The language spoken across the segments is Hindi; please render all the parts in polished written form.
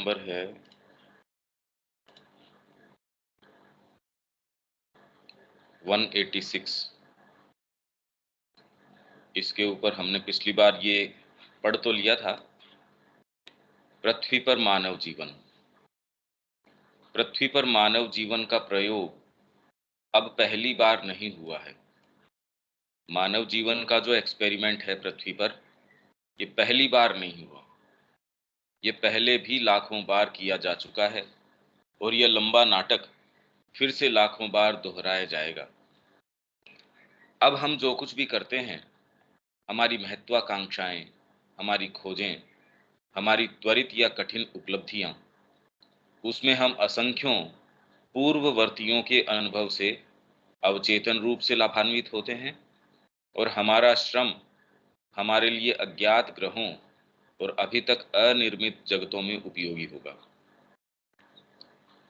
नंबर है 186। इसके ऊपर हमने पिछली बार ये पढ़ तो लिया था, पृथ्वी पर मानव जीवन। पृथ्वी पर मानव जीवन का प्रयोग अब पहली बार नहीं हुआ है। मानव जीवन का जो एक्सपेरिमेंट है पृथ्वी पर, ये पहली बार नहीं हुआ। ये पहले भी लाखों बार किया जा चुका है और यह लंबा नाटक फिर से लाखों बार दोहराया जाएगा। अब हम जो कुछ भी करते हैं, हमारी महत्वाकांक्षाएं, हमारी खोजें, हमारी त्वरित या कठिन उपलब्धियां, उसमें हम असंख्यों पूर्ववर्तियों के अनुभव से अवचेतन रूप से लाभान्वित होते हैं और हमारा श्रम हमारे लिए अज्ञात ग्रहों और अभी तक अनिर्मित जगतों में उपयोगी होगा।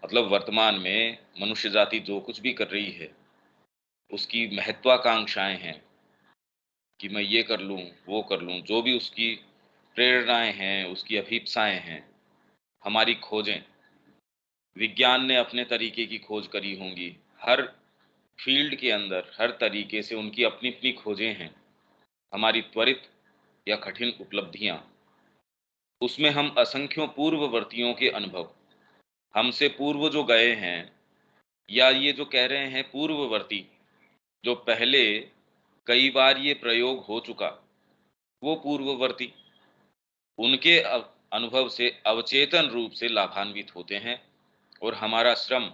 मतलब वर्तमान में मनुष्य जाति जो कुछ भी कर रही है, उसकी महत्वाकांक्षाएं हैं कि मैं ये कर लूं, वो कर लूं, जो भी उसकी प्रेरणाएं हैं, उसकी अभीप्साएं हैं, हमारी खोजें, विज्ञान ने अपने तरीके की खोज करी होंगी। हर फील्ड के अंदर हर तरीके से उनकी अपनी अपनी खोजें हैं। हमारी त्वरित या कठिन उपलब्धियां, उसमें हम असंख्यों पूर्ववर्तियों के अनुभव, हमसे पूर्व जो गए हैं, या ये जो कह रहे हैं पूर्ववर्ती, जो पहले कई बार ये प्रयोग हो चुका, वो पूर्ववर्ती उनके अनुभव से अवचेतन रूप से लाभान्वित होते हैं और हमारा श्रम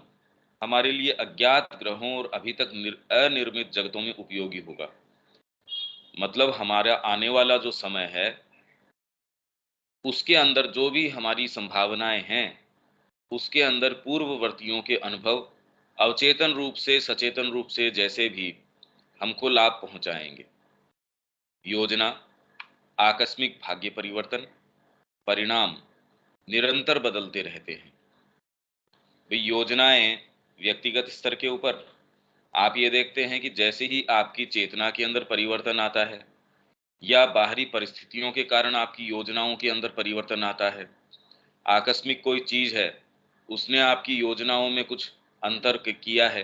हमारे लिए अज्ञात ग्रहों और अभी तक अनिर्मित जगतों में उपयोगी होगा। मतलब हमारा आने वाला जो समय है, उसके अंदर जो भी हमारी संभावनाएं हैं, उसके अंदर पूर्ववर्तियों के अनुभव अवचेतन रूप से, सचेतन रूप से जैसे भी हमको लाभ पहुंचाएंगे। योजना, आकस्मिक भाग्य परिवर्तन, परिणाम निरंतर बदलते रहते हैं। भाई योजनाएं व्यक्तिगत स्तर के ऊपर आप ये देखते हैं कि जैसे ही आपकी चेतना के अंदर परिवर्तन आता है या बाहरी परिस्थितियों के कारण आपकी योजनाओं के अंदर परिवर्तन आता है, आकस्मिक कोई चीज है, उसने आपकी योजनाओं में कुछ अंतर किया है,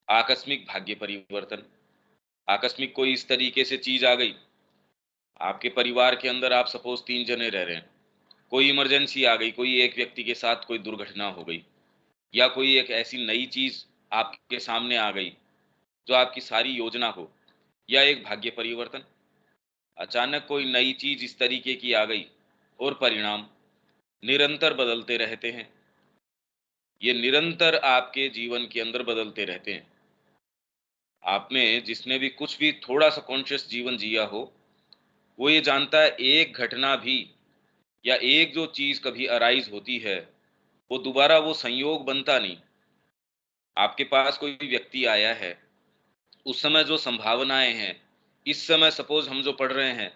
आकस्मिक भाग्य परिवर्तन। आकस्मिक कोई इस तरीके से चीज आ गई, आपके परिवार के अंदर आप सपोज 3 जने रह रहे हैं, कोई इमरजेंसी आ गई, कोई एक व्यक्ति के साथ कोई दुर्घटना हो गई, या कोई एक ऐसी नई चीज आपके सामने आ गई जो आपकी सारी योजना को, या एक भाग्य परिवर्तन, अचानक कोई नई चीज इस तरीके की आ गई और परिणाम निरंतर बदलते रहते हैं। ये निरंतर आपके जीवन के अंदर बदलते रहते हैं। आपने जिसने भी कुछ भी थोड़ा सा कॉन्शियस जीवन जिया हो, वो ये जानता है एक घटना भी या एक जो चीज कभी अराइज होती है, वो दोबारा वो संयोग बनता नहीं। आपके पास कोई व्यक्ति आया है, उस समय जो संभावनाएं हैं, इस समय सपोज हम जो पढ़ रहे हैं,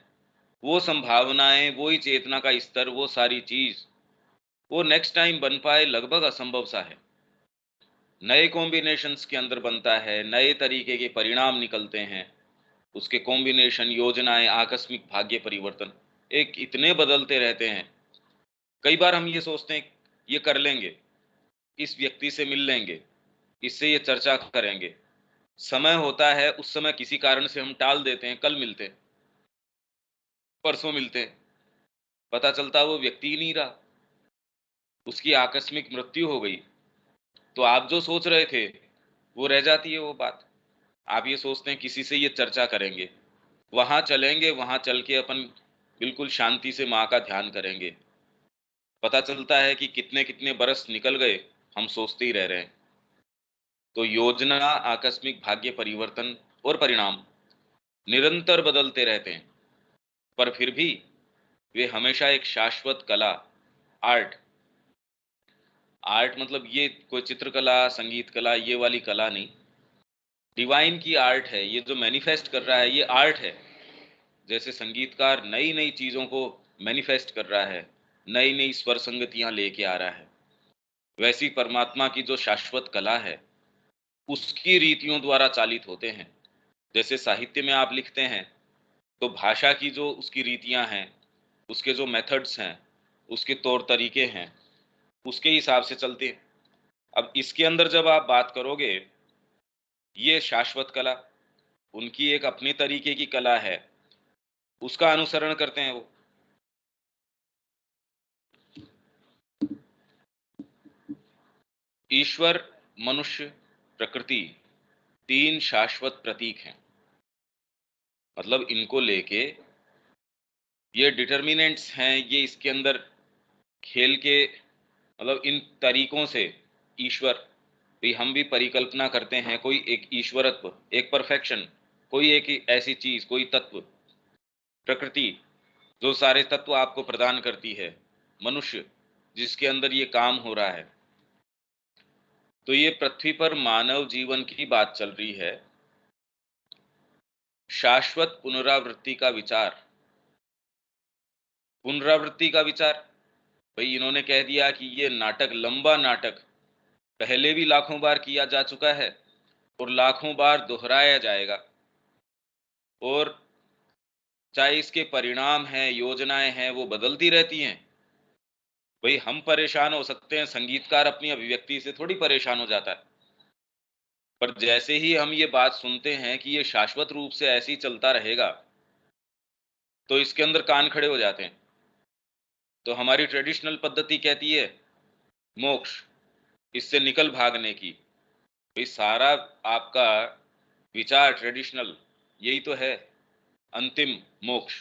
वो संभावनाएं, वही चेतना का स्तर, वो सारी चीज, वो नेक्स्ट टाइम बन पाए लगभग असंभव सा है। नए कॉम्बिनेशंस के अंदर बनता है, नए तरीके के परिणाम निकलते हैं, उसके कॉम्बिनेशन, योजनाएं, आकस्मिक भाग्य परिवर्तन एक इतने बदलते रहते हैं। कई बार हम ये सोचते हैं ये कर लेंगे, इस व्यक्ति से मिल लेंगे, इससे ये चर्चा करेंगे, समय होता है उस समय किसी कारण से हम टाल देते हैं, कल मिलते हैं, परसों मिलते हैं, पता चलता वो व्यक्ति ही नहीं रहा, उसकी आकस्मिक मृत्यु हो गई। तो आप जो सोच रहे थे वो रह जाती है वो बात। आप ये सोचते हैं किसी से ये चर्चा करेंगे, वहां चलेंगे, वहां चल के अपन बिल्कुल शांति से माँ का ध्यान करेंगे, पता चलता है कि कितने कितने बरस निकल गए, हम सोचते ही रह रहे हैं। तो योजना, आकस्मिक भाग्य परिवर्तन और परिणाम निरंतर बदलते रहते हैं, पर फिर भी वे हमेशा एक शाश्वत कला, आर्ट, आर्ट मतलब ये कोई चित्रकला, संगीत कला, ये वाली कला नहीं, डिवाइन की आर्ट है। ये जो मैनिफेस्ट कर रहा है, ये आर्ट है। जैसे संगीतकार नई नई चीजों को मैनिफेस्ट कर रहा है, नई नई स्वर संगतियां लेके आ रहा है, वैसी परमात्मा की जो शाश्वत कला है, उसकी रीतियों द्वारा चालित होते हैं। जैसे साहित्य में आप लिखते हैं, तो भाषा की जो उसकी रीतियां हैं, उसके जो मेथड्स हैं, उसके तौर तरीके हैं, उसके हिसाब से चलते हैं। अब इसके अंदर जब आप बात करोगे, ये शाश्वत कला, उनकी एक अपनी तरीके की कला है, उसका अनुसरण करते हैं वो। ईश्वर, मनुष्य, प्रकृति, 3 शाश्वत प्रतीक हैं। मतलब इनको लेके ये डिटर्मिनेंट्स हैं, ये इसके अंदर खेल के, मतलब इन तरीकों से ईश्वर भी, हम भी परिकल्पना करते हैं कोई एक ईश्वरत्व, एक परफेक्शन, कोई एक ऐसी चीज, कोई तत्व, प्रकृति जो सारे तत्व आपको प्रदान करती है, मनुष्य जिसके अंदर ये काम हो रहा है। तो ये पृथ्वी पर मानव जीवन की बात चल रही है। शाश्वत पुनरावृत्ति का विचार, पुनरावृत्ति का विचार, भाई इन्होंने कह दिया कि ये नाटक, लंबा नाटक पहले भी लाखों बार किया जा चुका है और लाखों बार दोहराया जाएगा, और चाहे इसके परिणाम हैं, योजनाएं हैं, वो बदलती रहती हैं। भाई हम परेशान हो सकते हैं, संगीतकार अपनी अभिव्यक्ति से थोड़ी परेशान हो जाता है, पर जैसे ही हम ये बात सुनते हैं कि ये शाश्वत रूप से ऐसे ही चलता रहेगा, तो इसके अंदर कान खड़े हो जाते हैं। तो हमारी ट्रेडिशनल पद्धति कहती है मोक्ष, इससे निकल भागने की। भाई सारा आपका विचार ट्रेडिशनल यही तो है, अंतिम मोक्ष,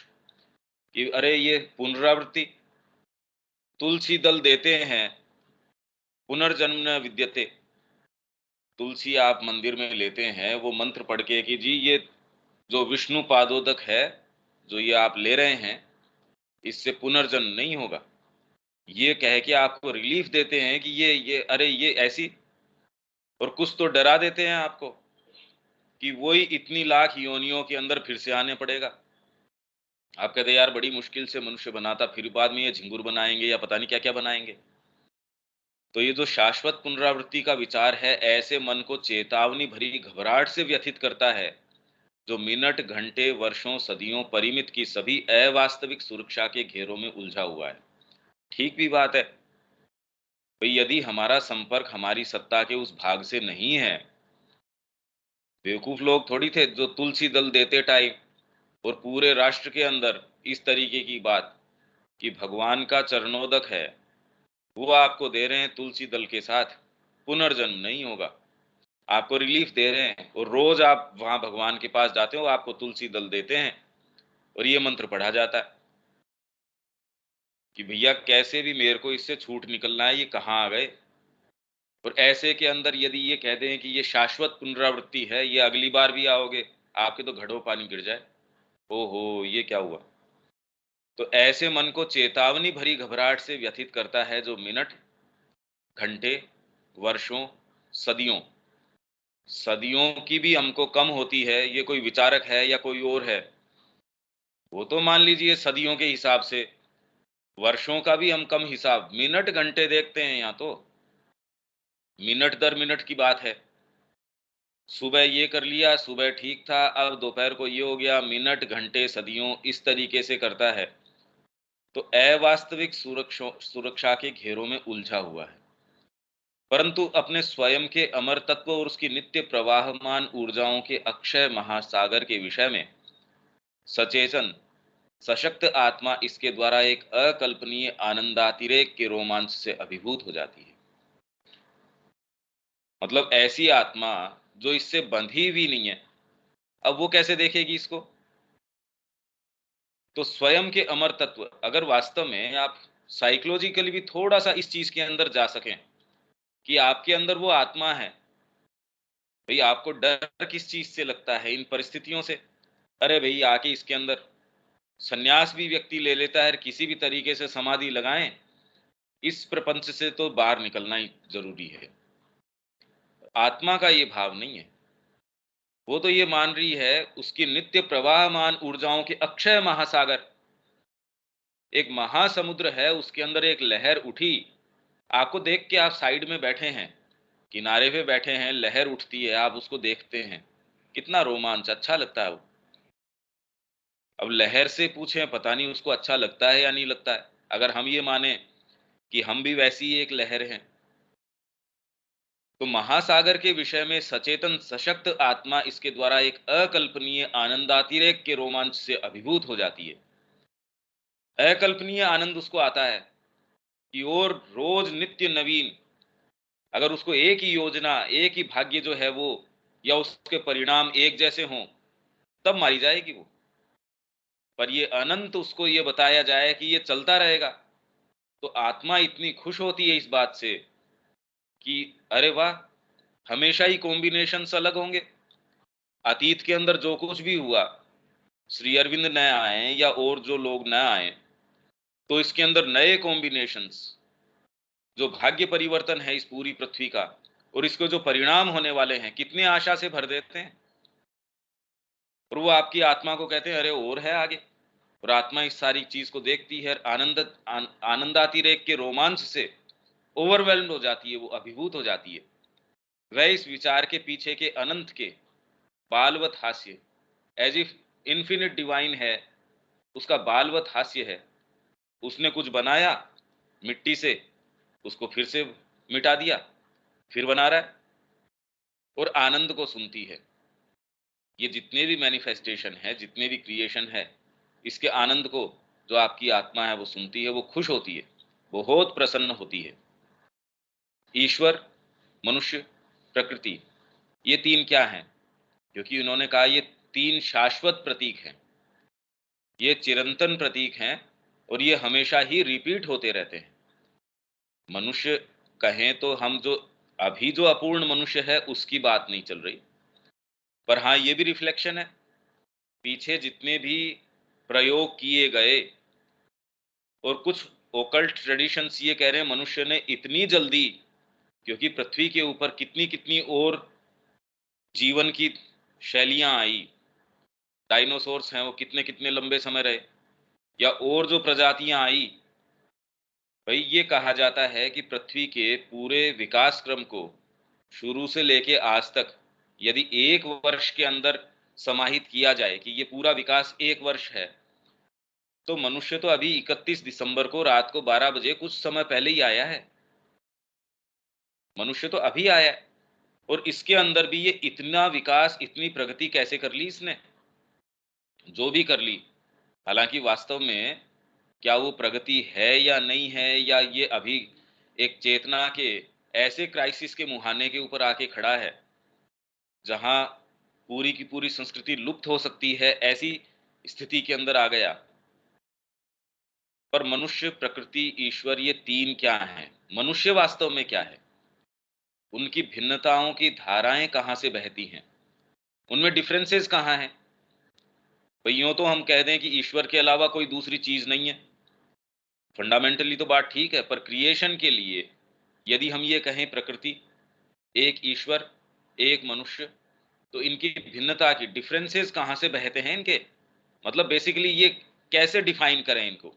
कि अरे ये पुनरावृत्ति, तुलसी दल देते हैं, पुनर्जन्म न विद्यते। तुलसी आप मंदिर में लेते हैं, वो मंत्र पढ़ के कि जी ये जो विष्णु पादोदक है, जो ये आप ले रहे हैं, इससे पुनर्जन्म नहीं होगा। ये कह के आपको रिलीफ देते हैं कि ये अरे ये ऐसी, और कुछ तो डरा देते हैं आपको कि वही इतनी लाख योनियों के अंदर फिर से आने पड़ेगा। आप कहते यार बड़ी मुश्किल से मनुष्य बनाता, फिर बाद में ये झिंगुर बनाएंगे या पता नहीं क्या क्या बनाएंगे। तो ये जो शाश्वत पुनरावृत्ति का विचार है, ऐसे मन को चेतावनी भरी घबराहट से व्यथित करता है, जो मिनट, घंटे, वर्षों, सदियों परिमित की सभी अवास्तविक सुरक्षा के घेरों में उलझा हुआ है। ठीक भी बात है भाई, यदि हमारा संपर्क हमारी सत्ता के उस भाग से नहीं है, बेवकूफ लोग थोड़ी थे जो तुलसी दल देते टाइम, और पूरे राष्ट्र के अंदर इस तरीके की बात कि भगवान का चरणोदक है, वो आपको दे रहे हैं तुलसी दल के साथ पुनर्जन्म नहीं होगा, आपको रिलीफ दे रहे हैं, और रोज आप वहां भगवान के पास जाते हो, आपको तुलसी दल देते हैं और ये मंत्र पढ़ा जाता है कि भैया कैसे भी मेरे को इससे छूट निकलना है, ये कहाँ आ गए। और ऐसे के अंदर यदि ये कह दें कि ये शाश्वत पुनरावृत्ति है, ये अगली बार भी आओगे, आपके तो घड़ों पानी गिर जाए, ओहो ये क्या हुआ। तो ऐसे मन को चेतावनी भरी घबराहट से व्यथित करता है, जो मिनट, घंटे, वर्षों, सदियों, सदियों की भी हमको कम होती है। ये कोई विचारक है या कोई और है, वो तो मान लीजिए सदियों के हिसाब से, वर्षों का भी हम कम हिसाब, मिनट घंटे देखते हैं यहाँ तो, मिनट दर मिनट की बात है। सुबह ये कर लिया, सुबह ठीक था, अब दोपहर को ये हो गया, मिनट, घंटे, सदियों इस तरीके से करता है। तो अवास्तविक सुरक्षा के घेरों में उलझा हुआ है, परंतु अपने स्वयं के अमर तत्व और उसकी नित्य प्रवाहमान ऊर्जाओं के अक्षय महासागर के विषय में सचेतन, सशक्त आत्मा इसके द्वारा एक अकल्पनीय आनंदातिरेक के रोमांच से अभिभूत हो जाती है। मतलब ऐसी आत्मा जो इससे बंधी हुई नहीं है, अब वो कैसे देखेगी इसको। तो स्वयं के अमर तत्व, अगर वास्तव में आप साइकोलॉजिकली भी थोड़ा सा इस चीज के अंदर जा सकें कि आपके अंदर वो आत्मा है, भाई आपको डर किस चीज से लगता है, इन परिस्थितियों से। अरे भाई आके इसके अंदर सन्यास भी व्यक्ति ले लेता है, किसी भी तरीके से समाधि लगाएं, इस प्रपंच से तो बाहर निकलना ही जरूरी है। आत्मा का ये भाव नहीं है, वो तो ये मान रही है उसकी नित्य प्रवाहमान ऊर्जाओं के अक्षय महासागर, एक महासमुद्र है, उसके अंदर एक लहर उठी, आपको देख के आप साइड में बैठे हैं, किनारे पे बैठे हैं, लहर उठती है, आप उसको देखते हैं, कितना रोमांच, अच्छा लगता है वो। अब लहर से पूछें, पता नहीं उसको अच्छा लगता है या नहीं लगता है। अगर हम ये माने कि हम भी वैसी ही एक लहर हैं। तो महासागर के विषय में सचेतन सशक्त आत्मा इसके द्वारा एक अकल्पनीय आनंदातिरेक के रोमांच से अभिभूत हो जाती है। अकल्पनीय आनंद उसको आता है कि और रोज नित्य नवीन, अगर उसको एक ही योजना, एक ही भाग्य जो है वो या उसके परिणाम एक जैसे हों, तब मारी जाएगी वो। पर ये अनंत उसको ये बताया जाए कि ये चलता रहेगा, तो आत्मा इतनी खुश होती है इस बात से कि अरे वाह! हमेशा ही कॉम्बिनेशंस अलग होंगे। अतीत के अंदर जो कुछ भी हुआ, श्री अरविंद न आए या और जो लोग न आए, तो इसके अंदर नए कॉम्बिनेशंस, जो भाग्य परिवर्तन है इस पूरी पृथ्वी का और इसके जो परिणाम होने वाले हैं, कितने आशा से भर देते हैं। और वो आपकी आत्मा को कहते हैं अरे और है आगे। और आत्मा इस सारी चीज को देखती है, आनंदातिरेक के रोमांच से ओवरवेल्म्ड हो जाती है, वो अभिभूत हो जाती है। वह इस विचार के पीछे के अनंत के बालवत हास्य, एज इफ इन्फिनिट डिवाइन है, उसका बालवत हास्य है। उसने कुछ बनाया मिट्टी से, उसको फिर से मिटा दिया, फिर बना रहा है और आनंद को सुनती है। ये जितने भी मैनिफेस्टेशन है, जितने भी क्रिएशन है, इसके आनंद को जो आपकी आत्मा है वो सुनती है, वो खुश होती है, बहुत प्रसन्न होती है। ईश्वर, मनुष्य, प्रकृति, ये तीन क्या हैं? क्योंकि उन्होंने कहा ये तीन शाश्वत प्रतीक हैं, ये चिरंतन प्रतीक हैं और ये हमेशा ही रिपीट होते रहते हैं। मनुष्य कहें तो हम जो अभी जो अपूर्ण मनुष्य है उसकी बात नहीं चल रही, पर हाँ ये भी रिफ्लेक्शन है। पीछे जितने भी प्रयोग किए गए और कुछ ओकल्ट ट्रेडिशंस ये कह रहे हैं मनुष्य ने इतनी जल्दी, क्योंकि पृथ्वी के ऊपर कितनी कितनी और जीवन की शैलियां आई, डायनासोर्स हैं वो कितने कितने लंबे समय रहे, या और जो प्रजातियां आई। भाई ये कहा जाता है कि पृथ्वी के पूरे विकास क्रम को शुरू से लेके आज तक यदि एक वर्ष के अंदर समाहित किया जाए कि ये पूरा विकास एक वर्ष है, तो मनुष्य तो अभी 31 दिसंबर को रात को 12 बजे कुछ समय पहले ही आया है। मनुष्य तो अभी आया है और इसके अंदर भी ये इतना विकास, इतनी प्रगति कैसे कर ली इसने, जो भी कर ली। हालांकि वास्तव में क्या वो प्रगति है या नहीं है, या ये अभी एक चेतना के ऐसे क्राइसिस के मुहाने के ऊपर आके खड़ा है जहां पूरी की पूरी संस्कृति लुप्त हो सकती है, ऐसी स्थिति के अंदर आ गया। पर मनुष्य, प्रकृति, ईश्वर, ये तीन क्या हैं? मनुष्य वास्तव में क्या है? उनकी भिन्नताओं की धाराएं कहाँ से बहती हैं? उनमें डिफरेंसेस कहाँ हैं? भाई यूं तो हम कह दें कि ईश्वर के अलावा कोई दूसरी चीज नहीं है, फंडामेंटली तो बात ठीक है, पर क्रिएशन के लिए यदि हम ये कहें प्रकृति, एक ईश्वर, एक मनुष्य, तो इनकी भिन्नता की डिफरेंसेस कहाँ से बहते हैं इनके? मतलब बेसिकली ये कैसे डिफाइन करें इनको?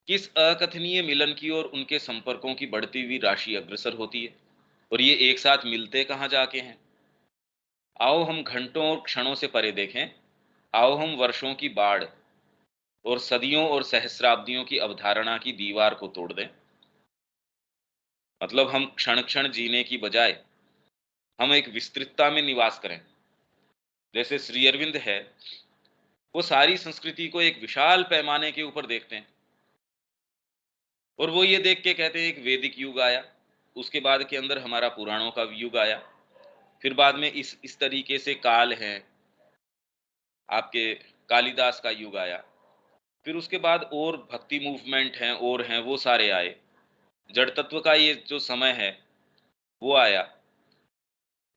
किस अकथनीय मिलन की ओर उनके संपर्कों की बढ़ती हुई राशि अग्रसर होती है और ये एक साथ मिलते कहाँ जाके हैं? आओ हम घंटों और क्षणों से परे देखें, आओ हम वर्षों की बाढ़ और सदियों और सहस्राब्दियों की अवधारणा की दीवार को तोड़ दें। मतलब हम क्षण क्षण जीने की बजाय हम एक विस्तृतता में निवास करें। जैसे श्री अरविंद है, वो सारी संस्कृति को एक विशाल पैमाने के ऊपर देखते हैं और वो ये देख के कहते हैं एक वैदिक युग आया, उसके बाद के अंदर हमारा पुराणों का युग आया, फिर बाद में इस तरीके से काल है, आपके कालिदास का युग आया, फिर उसके बाद और भक्ति मूवमेंट हैं और हैं वो सारे आए, जड़ तत्व का ये जो समय है वो आया।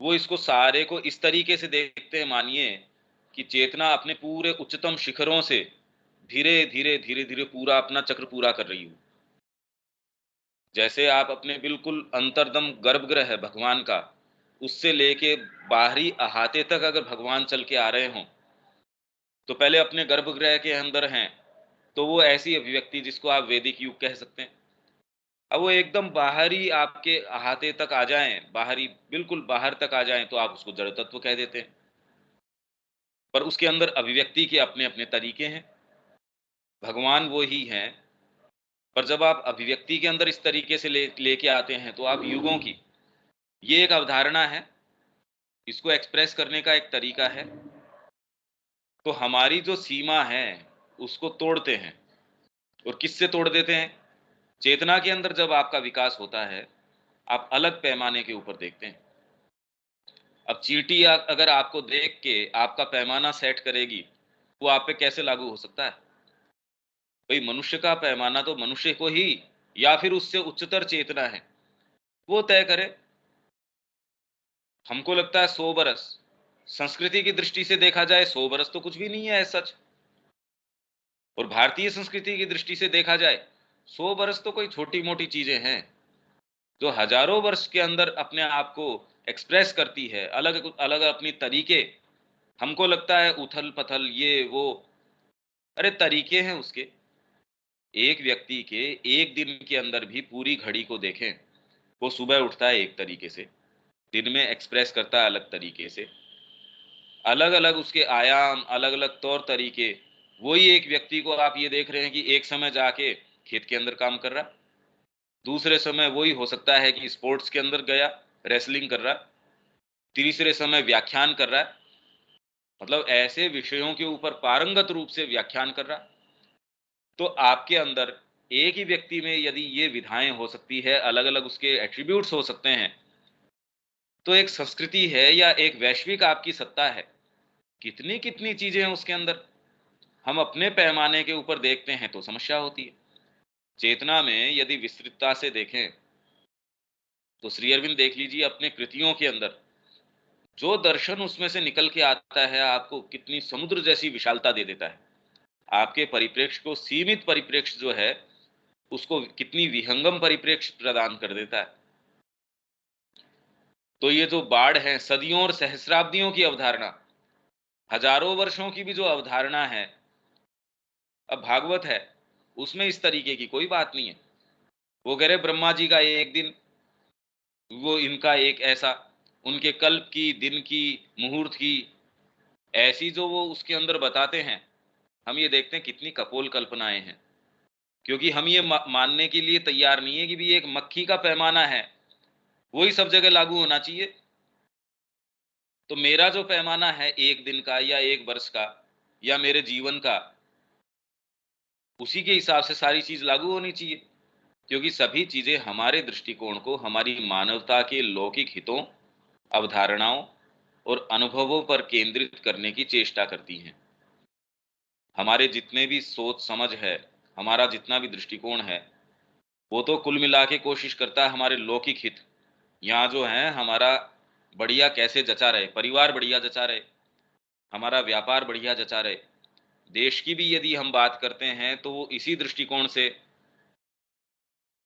वो इसको सारे को इस तरीके से देखते हैं, मानिए कि चेतना अपने पूरे उच्चतम शिखरों से धीरे धीरे धीरे धीरे पूरा अपना चक्र पूरा कर रही हो। जैसे आप अपने बिल्कुल अंतर्दम गर्भगृह है भगवान का, उससे लेके बाहरी अहाते तक अगर भगवान चल के आ रहे हों, तो पहले अपने गर्भगृह के अंदर हैं, तो वो ऐसी अभिव्यक्ति जिसको आप वैदिक युग कह सकते हैं। अब वो एकदम बाहरी आपके अहाते तक आ जाएं, बाहरी बिल्कुल बाहर तक आ जाएं, तो आप उसको जड़ तत्व कह देते हैं। पर उसके अंदर अभिव्यक्ति के अपने अपने तरीके हैं। भगवान वो ही हैं पर जब आप अभिव्यक्ति के अंदर इस तरीके से लेके आते हैं तो आप युगों की, ये एक अवधारणा है, इसको एक्सप्रेस करने का एक तरीका है, तो हमारी जो सीमा है उसको तोड़ते हैं। और किससे तोड़ देते हैं? चेतना के अंदर जब आपका विकास होता है, आप अलग पैमाने के ऊपर देखते हैं। अब चींटी अगर आपको देख के आपका पैमाना सेट करेगी, वो आप पे कैसे लागू हो सकता है? भाई मनुष्य का पैमाना तो मनुष्य को ही, या फिर उससे उच्चतर चेतना है, वो तय करे। हमको लगता है 100 बरस, संस्कृति की दृष्टि से देखा जाए 100 बरस तो कुछ भी नहीं है सच। और भारतीय संस्कृति की दृष्टि से देखा जाए 100 बरस तो कोई छोटी मोटी चीजें हैं, जो हजारों वर्ष के अंदर अपने आप को एक्सप्रेस करती है, अलग अलग अपनी तरीके। हमको लगता है उथल पथल ये वो, अरे तरीके हैं उसके। एक व्यक्ति के एक दिन के अंदर भी पूरी घड़ी को देखें, वो सुबह उठता है एक तरीके से, दिन में एक्सप्रेस करता है अलग तरीके से, अलग अलग उसके आयाम, अलग अलग तौर तरीके। वही एक व्यक्ति को आप ये देख रहे हैं कि एक समय जाके खेत के अंदर काम कर रहा, दूसरे समय वही हो सकता है कि स्पोर्ट्स के अंदर गया, रेसलिंग कर रहा, तीसरे समय व्याख्यान कर रहा है, मतलब ऐसे विषयों के ऊपर पारंगत रूप से व्याख्यान कर रहा। तो आपके अंदर एक ही व्यक्ति में यदि ये विधाएं हो सकती है, अलग अलग उसके एट्रीब्यूट्स हो सकते हैं, तो एक संस्कृति है या एक वैश्विक आपकी सत्ता है, कितनी कितनी चीजें हैं उसके अंदर। हम अपने पैमाने के ऊपर देखते हैं तो समस्या होती है। चेतना में यदि विस्तृतता से देखें तो श्री अरविंद देख लीजिए अपने कृतियों के अंदर, जो दर्शन उसमें से निकल के आता है आपको कितनी समुद्र जैसी विशालता दे देता है। आपके परिप्रेक्ष्य को, सीमित परिप्रेक्ष्य जो है उसको कितनी विहंगम परिप्रेक्ष्य प्रदान कर देता है। तो ये जो बाढ़ है, सदियों और सहस्राब्दियों की अवधारणा, हजारों वर्षों की भी जो अवधारणा है, अब भागवत है उसमें इस तरीके की कोई बात नहीं है। वो कह रहे ब्रह्मा जी का एक दिन, वो इनका एक ऐसा, उनके कल्प की, दिन की, मुहूर्त की, ऐसी जो वो उसके अंदर बताते हैं, हम ये देखते हैं कितनी कपोल कल्पनाएं हैं। क्योंकि हम ये मानने के लिए तैयार नहीं है कि भी एक मक्खी का पैमाना है, वही सब जगह लागू होना चाहिए। तो मेरा जो पैमाना है एक दिन का या एक वर्ष का या मेरे जीवन का, उसी के हिसाब से सारी चीज लागू होनी चाहिए। क्योंकि सभी चीजें हमारे दृष्टिकोण को, हमारी मानवता के लौकिक हितों, अवधारणाओं और अनुभवों पर केंद्रित करने की चेष्टा करती हैं। हमारे जितने भी सोच समझ है, हमारा जितना भी दृष्टिकोण है, वो तो कुल मिला के कोशिश करता है हमारे लौकिक हित, यहाँ जो है हमारा बढ़िया कैसे जचा रहे, परिवार बढ़िया जचा रहे, हमारा व्यापार बढ़िया जचा रहे। देश की भी यदि हम बात करते हैं तो वो इसी दृष्टिकोण से,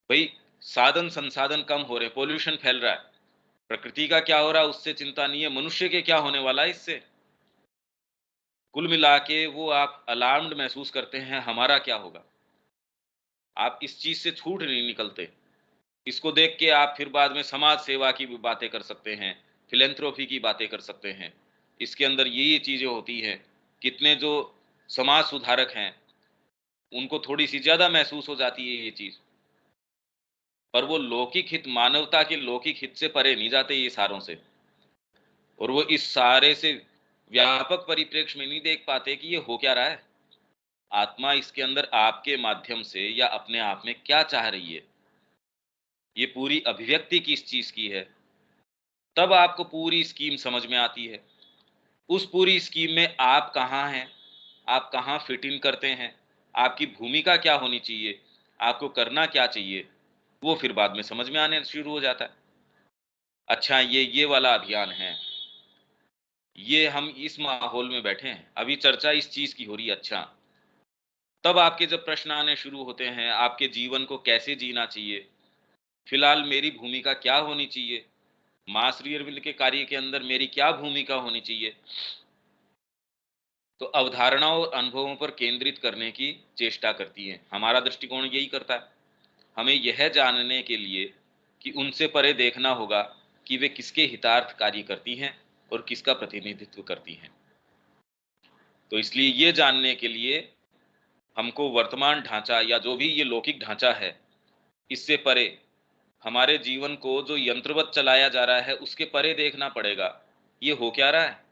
भाई साधन संसाधन कम हो रहे, पोल्यूशन फैल रहा है, प्रकृति का क्या हो रहा है उससे चिंता नहीं है, मनुष्य के क्या होने वाला है इससे। कुल मिला के वो आप अलार्म्ड महसूस करते हैं, हमारा क्या होगा। आप इस चीज से छूट नहीं निकलते। इसको देख के आप फिर बाद में समाज सेवा की भी बातें कर सकते हैं, फिलेंथ्रोपी की बातें कर सकते हैं। इसके अंदर ये चीजें होती हैं। कितने जो समाज सुधारक हैं उनको थोड़ी सी ज्यादा महसूस हो जाती है ये चीज, पर वो लौकिक हित, मानवता के लौकिक हित से परे नहीं जाते ये सारों से। और वो इस सारे से व्यापक परिप्रेक्ष्य में नहीं देख पाते कि ये हो क्या रहा है। आत्मा इसके अंदर आपके माध्यम से या अपने आप में क्या चाह रही है, ये पूरी अभिव्यक्ति किस चीज की है। तब आपको पूरी स्कीम समझ में आती है। उस पूरी स्कीम में आप कहाँ हैं, आप कहाँ फिट इन करते हैं, आपकी भूमिका क्या होनी चाहिए, आपको करना क्या चाहिए, वो फिर बाद में समझ में आने शुरू हो जाता है। अच्छा ये वाला अभियान है, ये हम इस माहौल में बैठे हैं, अभी चर्चा इस चीज की हो रही है। अच्छा, तब आपके जब प्रश्न आने शुरू होते हैं, आपके जीवन को कैसे जीना चाहिए, फिलहाल मेरी भूमिका क्या होनी चाहिए, मां श्री अरविंद के कार्य के अंदर मेरी क्या भूमिका होनी चाहिए। तो अवधारणाओं और अनुभवों पर केंद्रित करने की चेष्टा करती है। हमारा दृष्टिकोण यही करता है। हमें यह जानने के लिए कि उनसे परे देखना होगा कि वे किसके हितार्थ कार्य करती हैं और किसका प्रतिनिधित्व करती हैं। तो इसलिए ये जानने के लिए हमको वर्तमान ढांचा या जो भी ये लौकिक ढांचा है, इससे परे हमारे जीवन को जो यंत्रवत चलाया जा रहा है, उसके परे देखना पड़ेगा। ये हो क्या रहा है?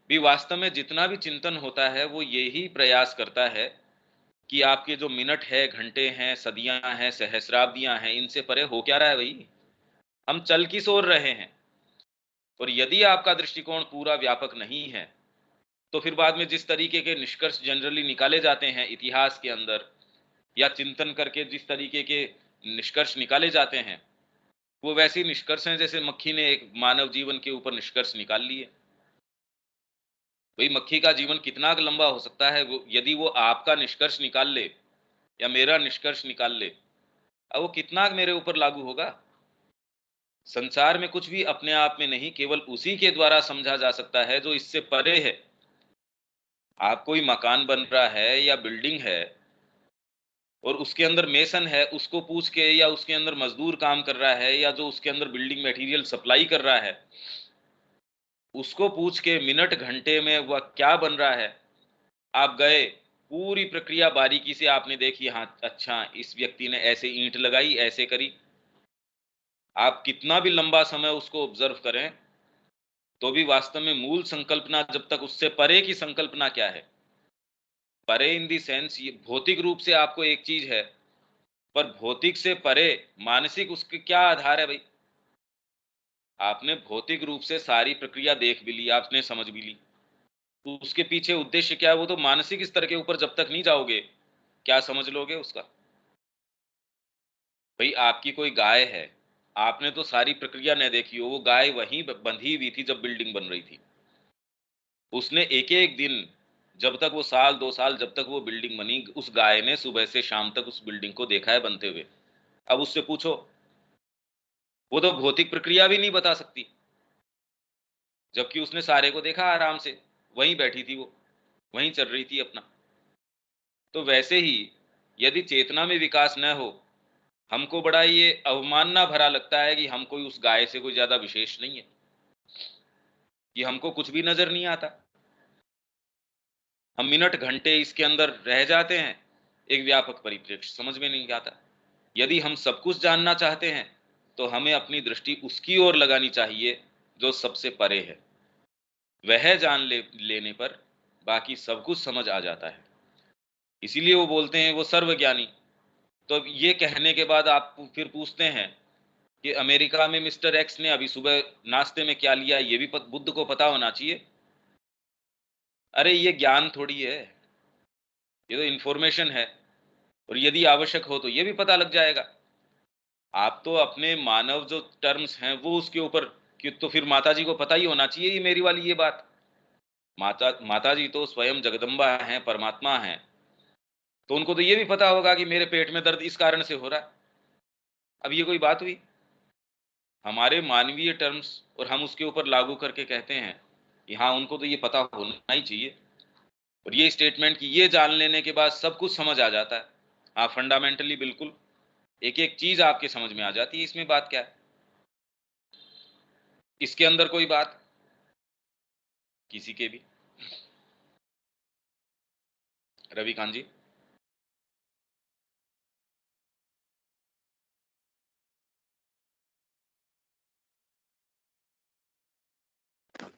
भी वास्तव में जितना भी चिंतन होता है, वो यही प्रयास करता है कि आपके जो मिनट है, घंटे हैं, सदियां हैं, सहस्राब्दियां हैं, इनसे परे हो क्या रहा है भई? हम चल किस ओर रहे हैं? और यदि आपका दृष्टिकोण पूरा व्यापक नहीं है, तो फिर बाद में जिस तरीके के निष्कर्ष जनरली निकाले जाते हैं इतिहास के अंदर, या चिंतन करके जिस तरीके के निष्कर्ष निकाले जाते हैं, वो वैसे ही निष्कर्ष हैं जैसे मक्खी ने एक मानव जीवन के ऊपर निष्कर्ष निकाल लिए। भाई मक्खी का जीवन कितना लंबा हो सकता है, वो यदि वो आपका निष्कर्ष निकाल ले या मेरा निष्कर्ष निकाल ले, अब वो कितना मेरे ऊपर लागू होगा? संसार में कुछ भी अपने आप में नहीं, केवल उसी के द्वारा समझा जा सकता है जो इससे परे है। आप कोई मकान बन रहा है या बिल्डिंग है और उसके अंदर मेसन है, उसको पूछ के, या उसके अंदर मजदूर काम कर रहा है, या जो उसके अंदर बिल्डिंग मटेरियल सप्लाई कर रहा है, उसको पूछ के मिनट घंटे में वह क्या बन रहा है, आप गए, पूरी प्रक्रिया बारीकी से आपने देखी, हाँ अच्छा इस व्यक्ति ने ऐसे ईंट लगाई, ऐसे करी। आप कितना भी लंबा समय उसको ऑब्जर्व करें, तो भी वास्तव में मूल संकल्पना जब तक उससे परे की संकल्पना क्या है, परे इन दी सेंस ये भौतिक रूप से आपको एक चीज है, पर भौतिक से परे मानसिक उसके क्या आधार है भाई? आपने भौतिक रूप से सारी प्रक्रिया देख भी ली, आपने समझ भी ली, तो उसके पीछे उद्देश्य क्या है, वो तो मानसिक स्तर के ऊपर जब तक नहीं जाओगे, क्या समझ लोगे उसका? भाई आपकी कोई गाय है, आपने तो सारी प्रक्रिया न देखी हो, वो गाय वहीं बंधी हुई थी जब बिल्डिंग बन रही थी। उसने एक एक दिन, जब तक वो साल 2 साल जब तक वो बिल्डिंग बनी, उस गाय ने सुबह से शाम तक उस बिल्डिंग को देखा है बनते हुए। अब उससे पूछो, वो तो भौतिक प्रक्रिया भी नहीं बता सकती, जबकि उसने सारे को देखा आराम से, वहीं बैठी थी वो, वहीं चल रही थी अपना। तो वैसे ही यदि चेतना में विकास न हो, हमको बड़ा ये अवमानना भरा लगता है कि हम कोई उस गाय से कोई ज्यादा विशेष नहीं है, कि हमको कुछ भी नजर नहीं आता। हम मिनट घंटे इसके अंदर रह जाते हैं, एक व्यापक परिप्रेक्ष्य समझ में नहीं आता। यदि हम सब कुछ जानना चाहते हैं, तो हमें अपनी दृष्टि उसकी ओर लगानी चाहिए जो सबसे परे है। वह जान लेने पर बाकी सब कुछ समझ आ जाता है। इसीलिए वो बोलते हैं वो सर्वज्ञानी। तो अब ये कहने के बाद आप फिर पूछते हैं कि अमेरिका में मिस्टर एक्स ने अभी सुबह नाश्ते में क्या लिया, ये भी बुद्ध को पता होना चाहिए। अरे ये ज्ञान थोड़ी है, ये तो इंफॉर्मेशन है, और यदि आवश्यक हो तो ये भी पता लग जाएगा। आप तो अपने मानव जो टर्म्स हैं वो उसके ऊपर, कि तो फिर माताजी को पता ही होना चाहिए ये मेरी वाली ये बात। माताजी तो स्वयं जगदम्बा हैं, परमात्मा हैं, तो उनको तो ये भी पता होगा कि मेरे पेट में दर्द इस कारण से हो रहा है। अब ये कोई बात हुई? हमारे मानवीय टर्म्स और हम उसके ऊपर लागू करके कहते हैं कि हाँ उनको तो ये पता होना ही चाहिए, और ये स्टेटमेंट कि ये जान लेने के बाद सब कुछ समझ आ जाता है। हाँ फंडामेंटली बिल्कुल, एक एक चीज आपके समझ में आ जाती है, इसमें बात क्या है? इसके अंदर कोई बात किसी के भी? रवि खान जी।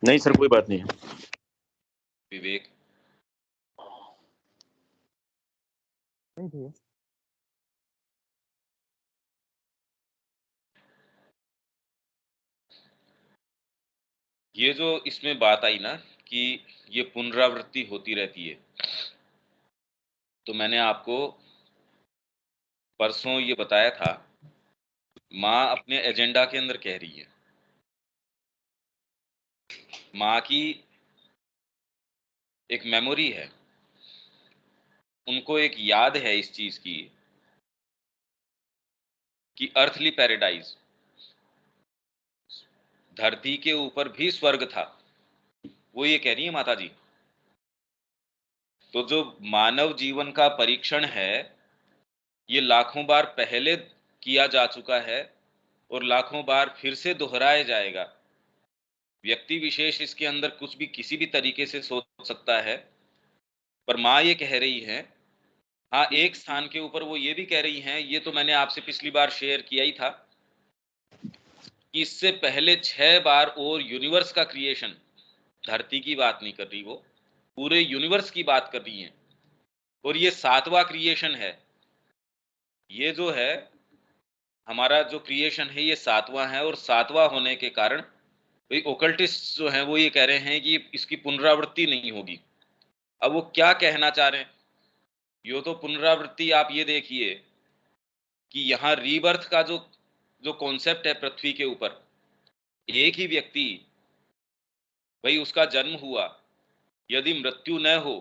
नहीं सर, कोई बात नहीं है। विवेक। Thank you. ये जो इसमें बात आई ना कि ये पुनरावृत्ति होती रहती है, तो मैंने आपको परसों ये बताया था, माँ अपने एजेंडा के अंदर कह रही है, माँ की एक मेमोरी है, उनको एक याद है इस चीज की कि अर्थली पैराडाइज, धरती के ऊपर भी स्वर्ग था, वो ये कह रही है माता जी। तो जो मानव जीवन का परीक्षण है, ये लाखों बार पहले किया जा चुका है और लाखों बार फिर से दोहराया जाएगा। व्यक्ति विशेष इसके अंदर कुछ भी किसी भी तरीके से सोच सकता है, पर माँ ये कह रही है हाँ, एक स्थान के ऊपर वो ये भी कह रही हैं, ये तो मैंने आपसे पिछली बार शेयर किया ही था कि इससे पहले 6 बार और यूनिवर्स का क्रिएशन, धरती की बात नहीं कर रही वो, पूरे यूनिवर्स की बात कर रही हैं। और ये 7वां क्रिएशन है। ये जो है, हमारा जो क्रिएशन है ये 7वां है, और 7वां होने के कारण वही ओकल्टिस्ट जो हैं वो ये कह रहे हैं कि इसकी पुनरावृत्ति नहीं होगी। अब वो क्या कहना चाह रहे हैं? यो तो पुनरावृत्ति आप ये देखिए कि यहाँ रीबर्थ का जो जो कॉन्सेप्ट है पृथ्वी के ऊपर, एक ही व्यक्ति, भाई उसका जन्म हुआ, यदि मृत्यु न हो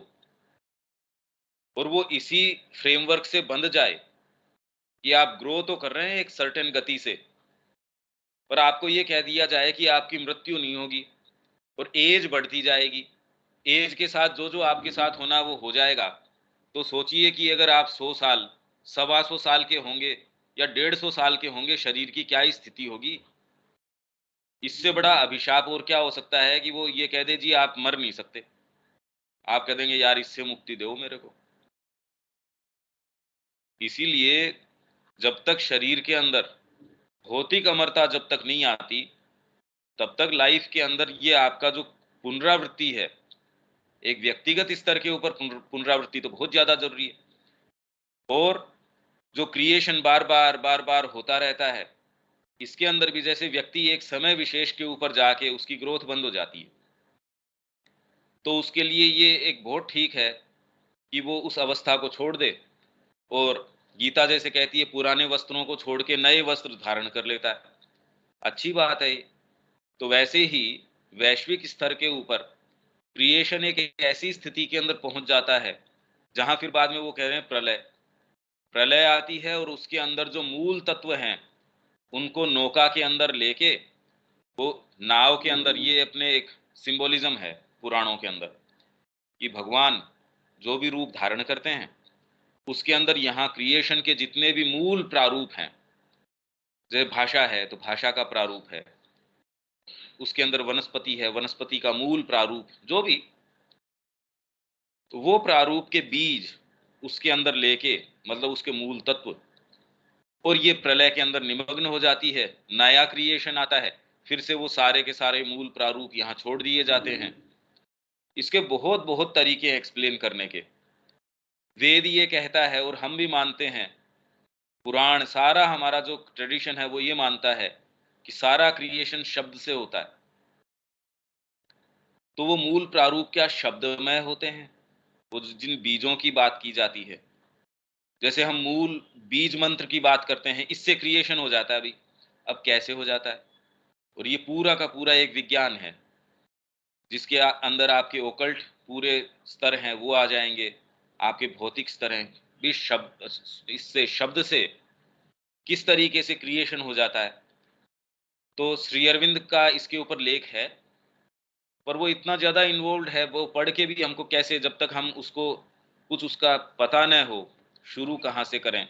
और वो इसी फ्रेमवर्क से बंध जाए कि आप ग्रो तो कर रहे हैं एक सर्टेन गति से, पर आपको ये कह दिया जाए कि आपकी मृत्यु नहीं होगी और एज बढ़ती जाएगी, एज के साथ जो जो आपके साथ होना वो हो जाएगा। तो सोचिए कि अगर आप 100 साल, 125 साल के होंगे या 150 साल के होंगे, शरीर की क्या स्थिति होगी? इससे बड़ा अभिशाप और क्या हो सकता है कि वो ये कह दे जी आप मर नहीं सकते। आप कह देंगे यार इससे मुक्ति दो मेरे को। इसीलिए जब तक शरीर के अंदर भौतिक अमरता जब तक नहीं आती, तब तक लाइफ के अंदर ये आपका जो पुनरावृत्ति है, एक व्यक्तिगत स्तर के ऊपर पुनरावृत्ति तो बहुत ज्यादा जरूरी है। और जो क्रिएशन बार बार होता रहता है, इसके अंदर भी जैसे व्यक्ति एक समय विशेष के ऊपर जाके उसकी ग्रोथ बंद हो जाती है, तो उसके लिए ये एक बहुत ठीक है कि वो उस अवस्था को छोड़ दे, और गीता जैसे कहती है पुराने वस्त्रों को छोड़ के नए वस्त्र धारण कर लेता है। अच्छी बात है ये। तो वैसे ही वैश्विक स्तर के ऊपर क्रिएशन एक ऐसी स्थिति के अंदर पहुंच जाता है जहां फिर बाद में वो कह रहे हैं प्रलय, प्रलय आती है, और उसके अंदर जो मूल तत्व हैं उनको नौका के अंदर लेके, वो नाव के अंदर, ये अपने एक सिंबोलिज्म है पुराणों के अंदर कि भगवान जो भी रूप धारण करते हैं उसके अंदर यहाँ क्रिएशन के जितने भी मूल प्रारूप हैं, जैसे भाषा है तो भाषा का प्रारूप है, उसके अंदर वनस्पति है, वनस्पति का मूल प्रारूप जो भी, तो वो प्रारूप के बीज उसके अंदर लेके, मतलब उसके मूल तत्व, और ये प्रलय के अंदर निमग्न हो जाती है, नया क्रिएशन आता है, फिर से वो सारे के सारे मूल प्रारूप यहाँ छोड़ दिए जाते हैं। इसके बहुत बहुत तरीके हैं एक्सप्लेन करने के। वेद ये कहता है और हम भी मानते हैं, पुराण सारा हमारा जो ट्रेडिशन है वो ये मानता है कि सारा क्रिएशन शब्द से होता है। तो वो मूल प्रारूप क्या शब्दमय होते हैं, वो जिन बीजों की बात की जाती है, जैसे हम मूल बीज मंत्र की बात करते हैं, इससे क्रिएशन हो जाता है। अभी अब कैसे हो जाता है? और ये पूरा का पूरा एक विज्ञान है जिसके अंदर आपके ओकल्ट पूरे स्तर हैं वो आ जाएंगे, आपके भौतिक स्तर हैं भी, शब्द, इससे शब्द से किस तरीके से क्रिएशन हो जाता है। तो श्री अरविंद का इसके ऊपर लेख है, पर वो इतना ज्यादा इन्वॉल्व है, वो पढ़ के भी हमको कैसे, जब तक हम उसको कुछ उसका पता न हो, शुरू कहाँ से करें।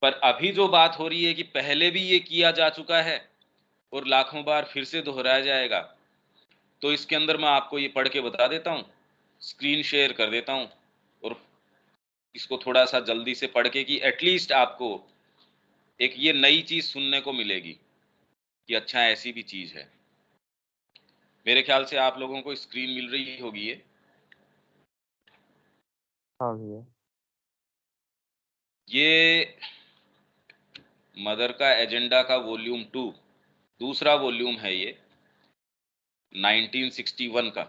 पर अभी जो बात हो रही है कि पहले भी ये किया जा चुका है और लाखों बार फिर से दोहराया जाएगा, तो इसके अंदर मैं आपको ये पढ़ के बता देता हूँ, स्क्रीन शेयर कर देता हूँ, और इसको थोड़ा सा जल्दी से पढ़ के कि एटलीस्ट आपको एक ये नई चीज सुनने को मिलेगी कि अच्छा ऐसी भी चीज है। मेरे ख्याल से आप लोगों को स्क्रीन मिल रही होगी ये। हाँ भैया। ये मदर का एजेंडा का वॉल्यूम 2 दूसरा वॉल्यूम है ये, 1961 का,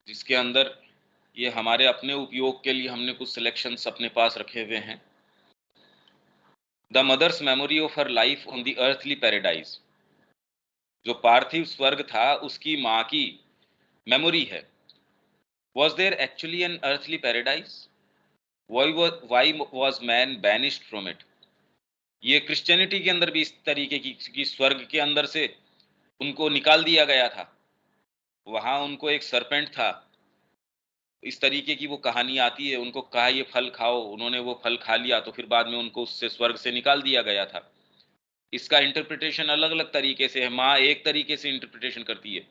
जिसके अंदर ये हमारे अपने उपयोग के लिए हमने कुछ सिलेक्शंस अपने पास रखे हुए हैं। The mother's memory of her life on the earthly paradise, जो पार्थिव स्वर्ग था उसकी माँ की मेमोरी है। Was there actually an earthly paradise? Why was man banished from it? ये क्रिश्चियनिटी के अंदर भी इस तरीके की स्वर्ग के अंदर से उनको निकाल दिया गया था। वहां उनको एक सरपेंट था, इस तरीके की वो कहानी आती है, उनको कहा ये फल खाओ, उन्होंने वो फल खा लिया, तो फिर बाद में उनको उससे स्वर्ग से निकाल दिया गया था। इसका इंटरप्रिटेशन अलग अलग तरीके से है। माँ एक तरीके से इंटरप्रिटेशन करती है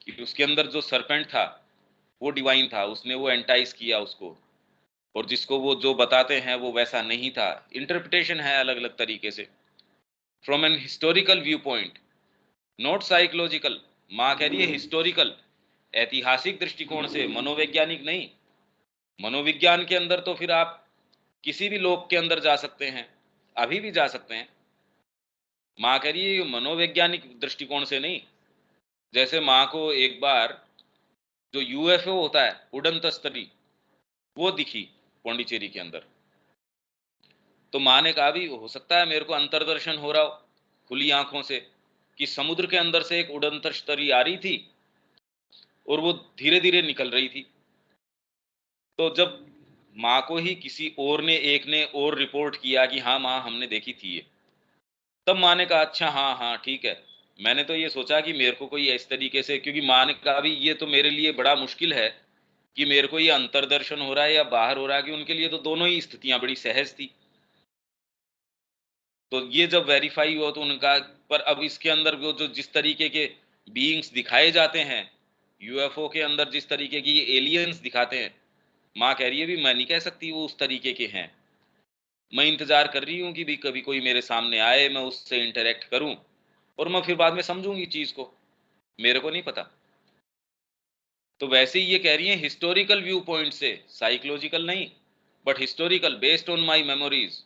कि उसके अंदर जो सरपेंट था वो डिवाइन था, उसने वो एंटाइज किया उसको, और जिसको वो जो बताते हैं वो वैसा नहीं था। इंटरप्रिटेशन है अलग अलग तरीके से, from an historical view point, not psychological. माँ कह रही है हिस्टोरिकल, ऐतिहासिक दृष्टिकोण से, मनोवैज्ञानिक नहीं। मनोविज्ञान के अंदर तो फिर आप किसी भी लोक के अंदर जा सकते हैं, अभी भी जा सकते हैं। माँ कह रही है मनोवैज्ञानिक दृष्टिकोण से नहीं। जैसे माँ को एक बार जो यूएफओ होता है, उड़न तस्तरी, वो दिखी पौंडीचेरी के अंदर। तो माँ ने कहा भी हो सकता है मेरे को अंतर्दर्शन हो रहा हो खुली आंखों से, कि समुद्र के अंदर से एक उड़न तस्तरी आ रही थी और वो धीरे धीरे निकल रही थी। तो जब माँ को ही किसी और ने, एक ने और रिपोर्ट किया कि हाँ माँ हमने देखी थी ये, तब माँ ने कहा अच्छा हाँ हाँ ठीक है। मैंने तो ये सोचा कि मेरे को कोई इस तरीके से, क्योंकि माँ ने कहा भी ये तो मेरे लिए बड़ा मुश्किल है कि मेरे को ये अंतर्दर्शन हो रहा है या बाहर हो रहा है, कि उनके लिए तो दोनों ही स्थितियां बड़ी सहज थी। तो ये जब वेरीफाई हुआ तो उनका, पर अब इसके अंदर वो जो जिस तरीके के बीइंग्स दिखाए जाते हैं यूएफओ के अंदर, जिस तरीके की ये एलियंस दिखाते हैं, माँ कह रही है भी मैं नहीं कह सकती वो उस तरीके के हैं। मैं इंतजार कर रही हूँ कि भी कभी कोई मेरे सामने आए, मैं उससे इंटरेक्ट करूं और मैं फिर बाद में समझूंगी चीज को, मेरे को नहीं पता। तो वैसे ही ये कह रही है हिस्टोरिकल व्यू पॉइंट से, साइकोलॉजिकल नहीं, but historical, based on my memories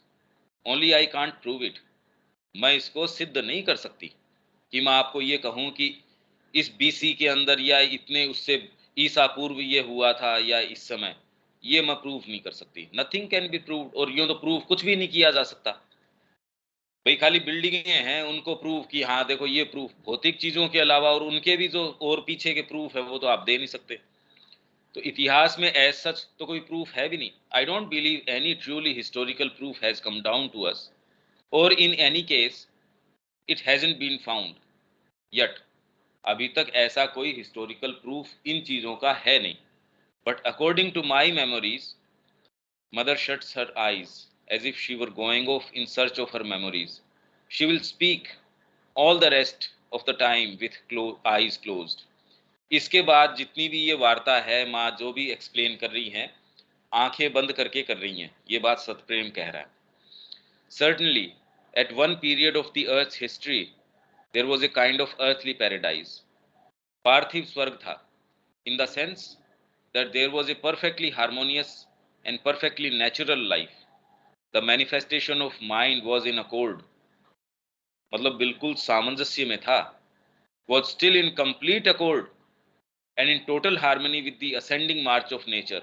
only, I can't prove it. मैं इसको सिद्ध नहीं कर सकती कि मैं आपको ये कहूं कि इस बीसी के अंदर या इतने उससे ईसा पूर्व ये हुआ था या इस समय, ये मैं प्रूव नहीं कर सकती। नथिंग कैन बी प्रूव्ड, और यूं तो प्रूव कुछ भी नहीं किया जा सकता भाई। खाली बिल्डिंगें हैं, उनको प्रूफ कि हाँ देखो ये प्रूफ, भौतिक चीजों के अलावा और उनके भी जो और पीछे के प्रूफ है वो तो आप दे नहीं सकते। तो इतिहास में एज सच तो कोई प्रूफ है भी नहीं। I don't believe any truly historical proof has come down to us, और in any case it hasn't been found yet. अभी तक ऐसा कोई हिस्टोरिकल प्रूफ इन चीजों का है नहीं। But according to my memories, mother shuts her eyes as if she were going off in search of her memories. She will speak all the rest of the time with eyes closed. इसके बाद जितनी भी ये वार्ता है, माँ जो भी एक्सप्लेन कर रही हैं, आंखें बंद करके कर रही हैं। ये बात सतप्रेम कह रहा है। Certainly, at one period of the earth's history, there was a kind of earthly paradise. पार्थिव स्वर्ग था, in the sense that there was a perfectly harmonious and perfectly natural life. The manifestation of mind was in accord, मतलब बिल्कुल सामंजस्य में था, was still in complete accord and in total harmony with the ascending march of nature.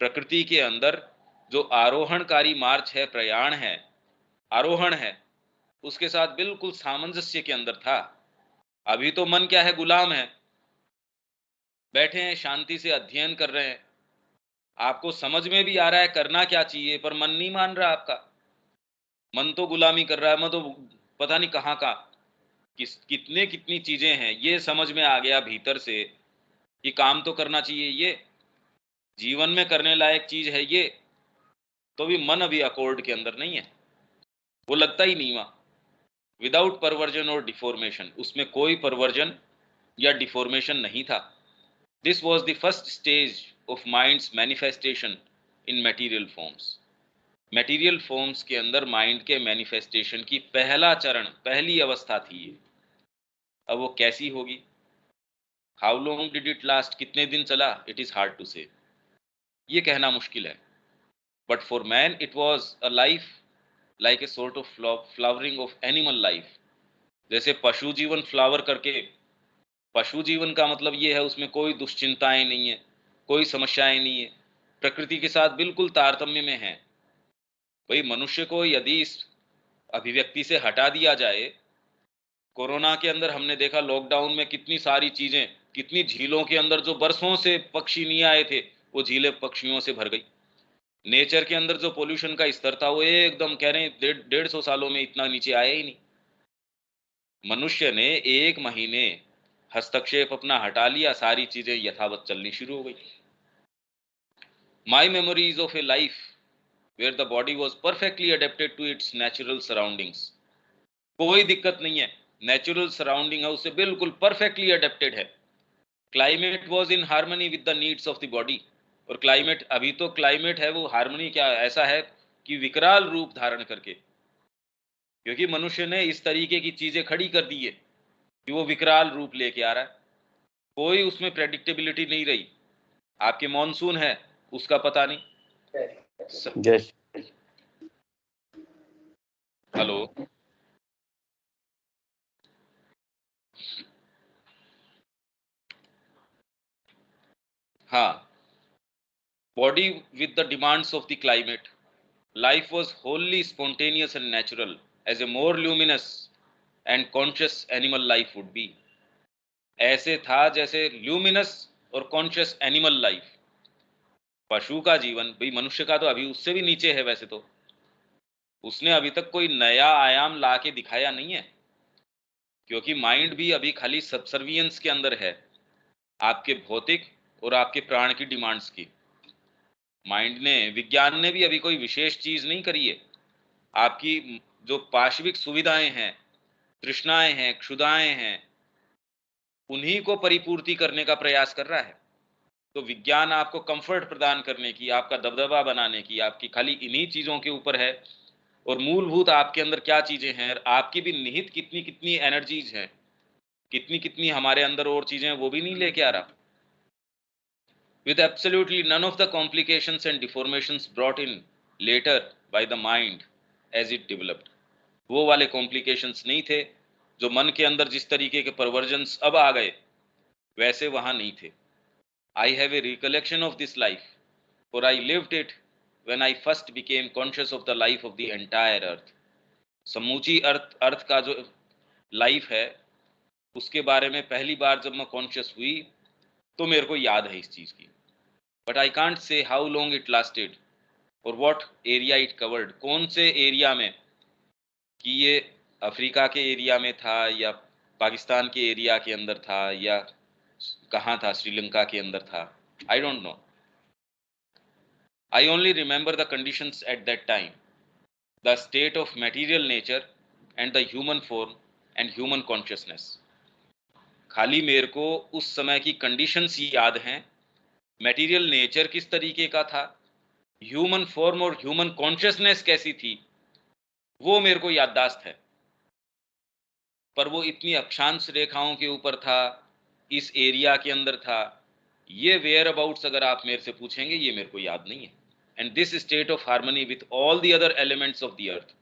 प्रकृति के अंदर जो आरोहणकारी मार्च है, प्रयाण है, आरोहण है, उसके साथ बिल्कुल सामंजस्य के अंदर था। अभी तो मन क्या है, गुलाम है, बैठे हैं शांति से अध्ययन कर रहे हैं, आपको समझ में भी आ रहा है करना क्या चाहिए, पर मन नहीं मान रहा आपका। मन तो गुलामी कर रहा है, मैं तो पता नहीं कहाँ का, कितने कितनी चीजें हैं, ये समझ में आ गया भीतर से कि काम तो करना चाहिए, ये जीवन में करने लायक चीज है ये, तो भी मन अभी अकॉर्ड के अंदर नहीं है, वो लगता ही नहीं वहां। विदाउट परवर्जन और डिफॉर्मेशन, उसमें कोई परवर्जन या डिफॉर्मेशन नहीं था। This was the first stage of minds manifestation in material forms. Material forms के अंदर माइंड के मैनिफेस्टेशन की पहला चरण, पहली अवस्था थी ये। अब वो कैसी होगी, how long did it last, कितने दिन चला, इट इज हार्ड टू से, ये कहना मुश्किल है। But for man it was a life like a sort of flowering of animal life. जैसे पशु जीवन फ्लावर करके, पशु जीवन का मतलब ये है उसमें कोई दुश्चिंताएं नहीं है, कोई समस्याएं नहीं है, प्रकृति के साथ बिल्कुल तारतम्य में है। वही मनुष्य को यदि इस अभिव्यक्ति से हटा दिया जाए, कोरोना के अंदर हमने देखा, लॉकडाउन में कितनी सारी चीजें, कितनी झीलों के अंदर जो बरसों से पक्षी नहीं आए थे, वो झीलें पक्षियों से भर गई। नेचर के अंदर जो पोल्यूशन का स्तर था वो एकदम कह रहे हैं 150 सालों में इतना नीचे आया ही नहीं। मनुष्य ने एक महीने हस्तक्षेप अपना हटा लिया, सारी चीजें यथावत चलनी शुरू हो गई। My memories of a life where the body was perfectly adapted to its natural surroundings. कोई दिक्कत नहीं है, नेचुरल सराउंडिंग है उससे बिल्कुल परफेक्टली अडेप्टेड है। Climate was in harmony with the needs of the body. और क्लाइमेट, अभी तो क्लाइमेट है वो हार्मनी क्या ऐसा है कि विकराल रूप धारण करके, क्योंकि मनुष्य ने इस तरीके की चीजें खड़ी कर दी है कि वो विकराल रूप लेके आ रहा है। कोई उसमें प्रेडिक्टेबिलिटी नहीं रही। आपके मॉनसून है उसका पता नहीं। जय हेलो, हाँ, body with the demands of the climate. Life was wholly spontaneous and natural, as a more luminous and conscious animal life would be. ऐसे था जैसे ल्यूमिनस और कॉन्शियस एनिमल लाइफ, पशु का जीवन, भाई मनुष्य का तो अभी उससे भी नीचे है वैसे तो, उसने अभी तक कोई नया आयाम ला के दिखाया नहीं है, क्योंकि माइंड भी अभी खाली सबसर्वियंस के अंदर है, आपके भौतिक और आपके प्राण की डिमांड्स की। माइंड ने, विज्ञान ने भी अभी कोई विशेष चीज नहीं करी है। आपकी जो पाशविक सुविधाएं हैं, तृष्णाएं हैं, क्षुधाएं हैं, उन्हीं को परिपूर्ति करने का प्रयास कर रहा है। तो विज्ञान आपको कंफर्ट प्रदान करने की, आपका दबदबा बनाने की, आपकी खाली इन्हीं चीजों के ऊपर है। और मूलभूत आपके अंदर क्या चीजें हैं, आपकी भी निहित कितनी कितनी एनर्जीज हैं, कितनी कितनी हमारे अंदर और चीजें हैं, वो भी नहीं लेके आ रहा। with absolutely none of the complications and deformations brought in later by the mind as it developed। वो वाले कॉम्प्लिकेशंस नहीं थे जो मन के अंदर जिस तरीके के परवर्जन्स अब आ गए, वैसे वहां नहीं थे। I have a recollection of this life, for I lived it when I first became conscious of the life of the entire earth. समूची अर्थ का जो लाइफ है, उसके बारे में पहली बार जब मैं कॉन्शियस हुई तो मेरे को याद है इस चीज की। But I can't say how long it lasted और व्हाट एरिया इट कवर्ड। कौन से एरिया में, कि ये अफ्रीका के एरिया में था या पाकिस्तान के एरिया के अंदर था या कहाँ था, श्रीलंका के अंदर था, आई don't no. I only remember the conditions at that time, the state of material nature and the human form and human consciousness. खाली मेरे को उस समय की कंडीशंस याद हैं, मटेरियल नेचर किस तरीके का था, ह्यूमन फॉर्म और ह्यूमन कॉन्शियसनेस कैसी थी, वो मेरे को याददाश्त है। पर वो इतनी अक्षांश रेखाओं के ऊपर था, इस एरिया के अंदर था, ये वेयर अबाउट्स अगर आप मेरे से पूछेंगे ये मेरे को याद नहीं है। And this state of harmony with all the other elements of the earth,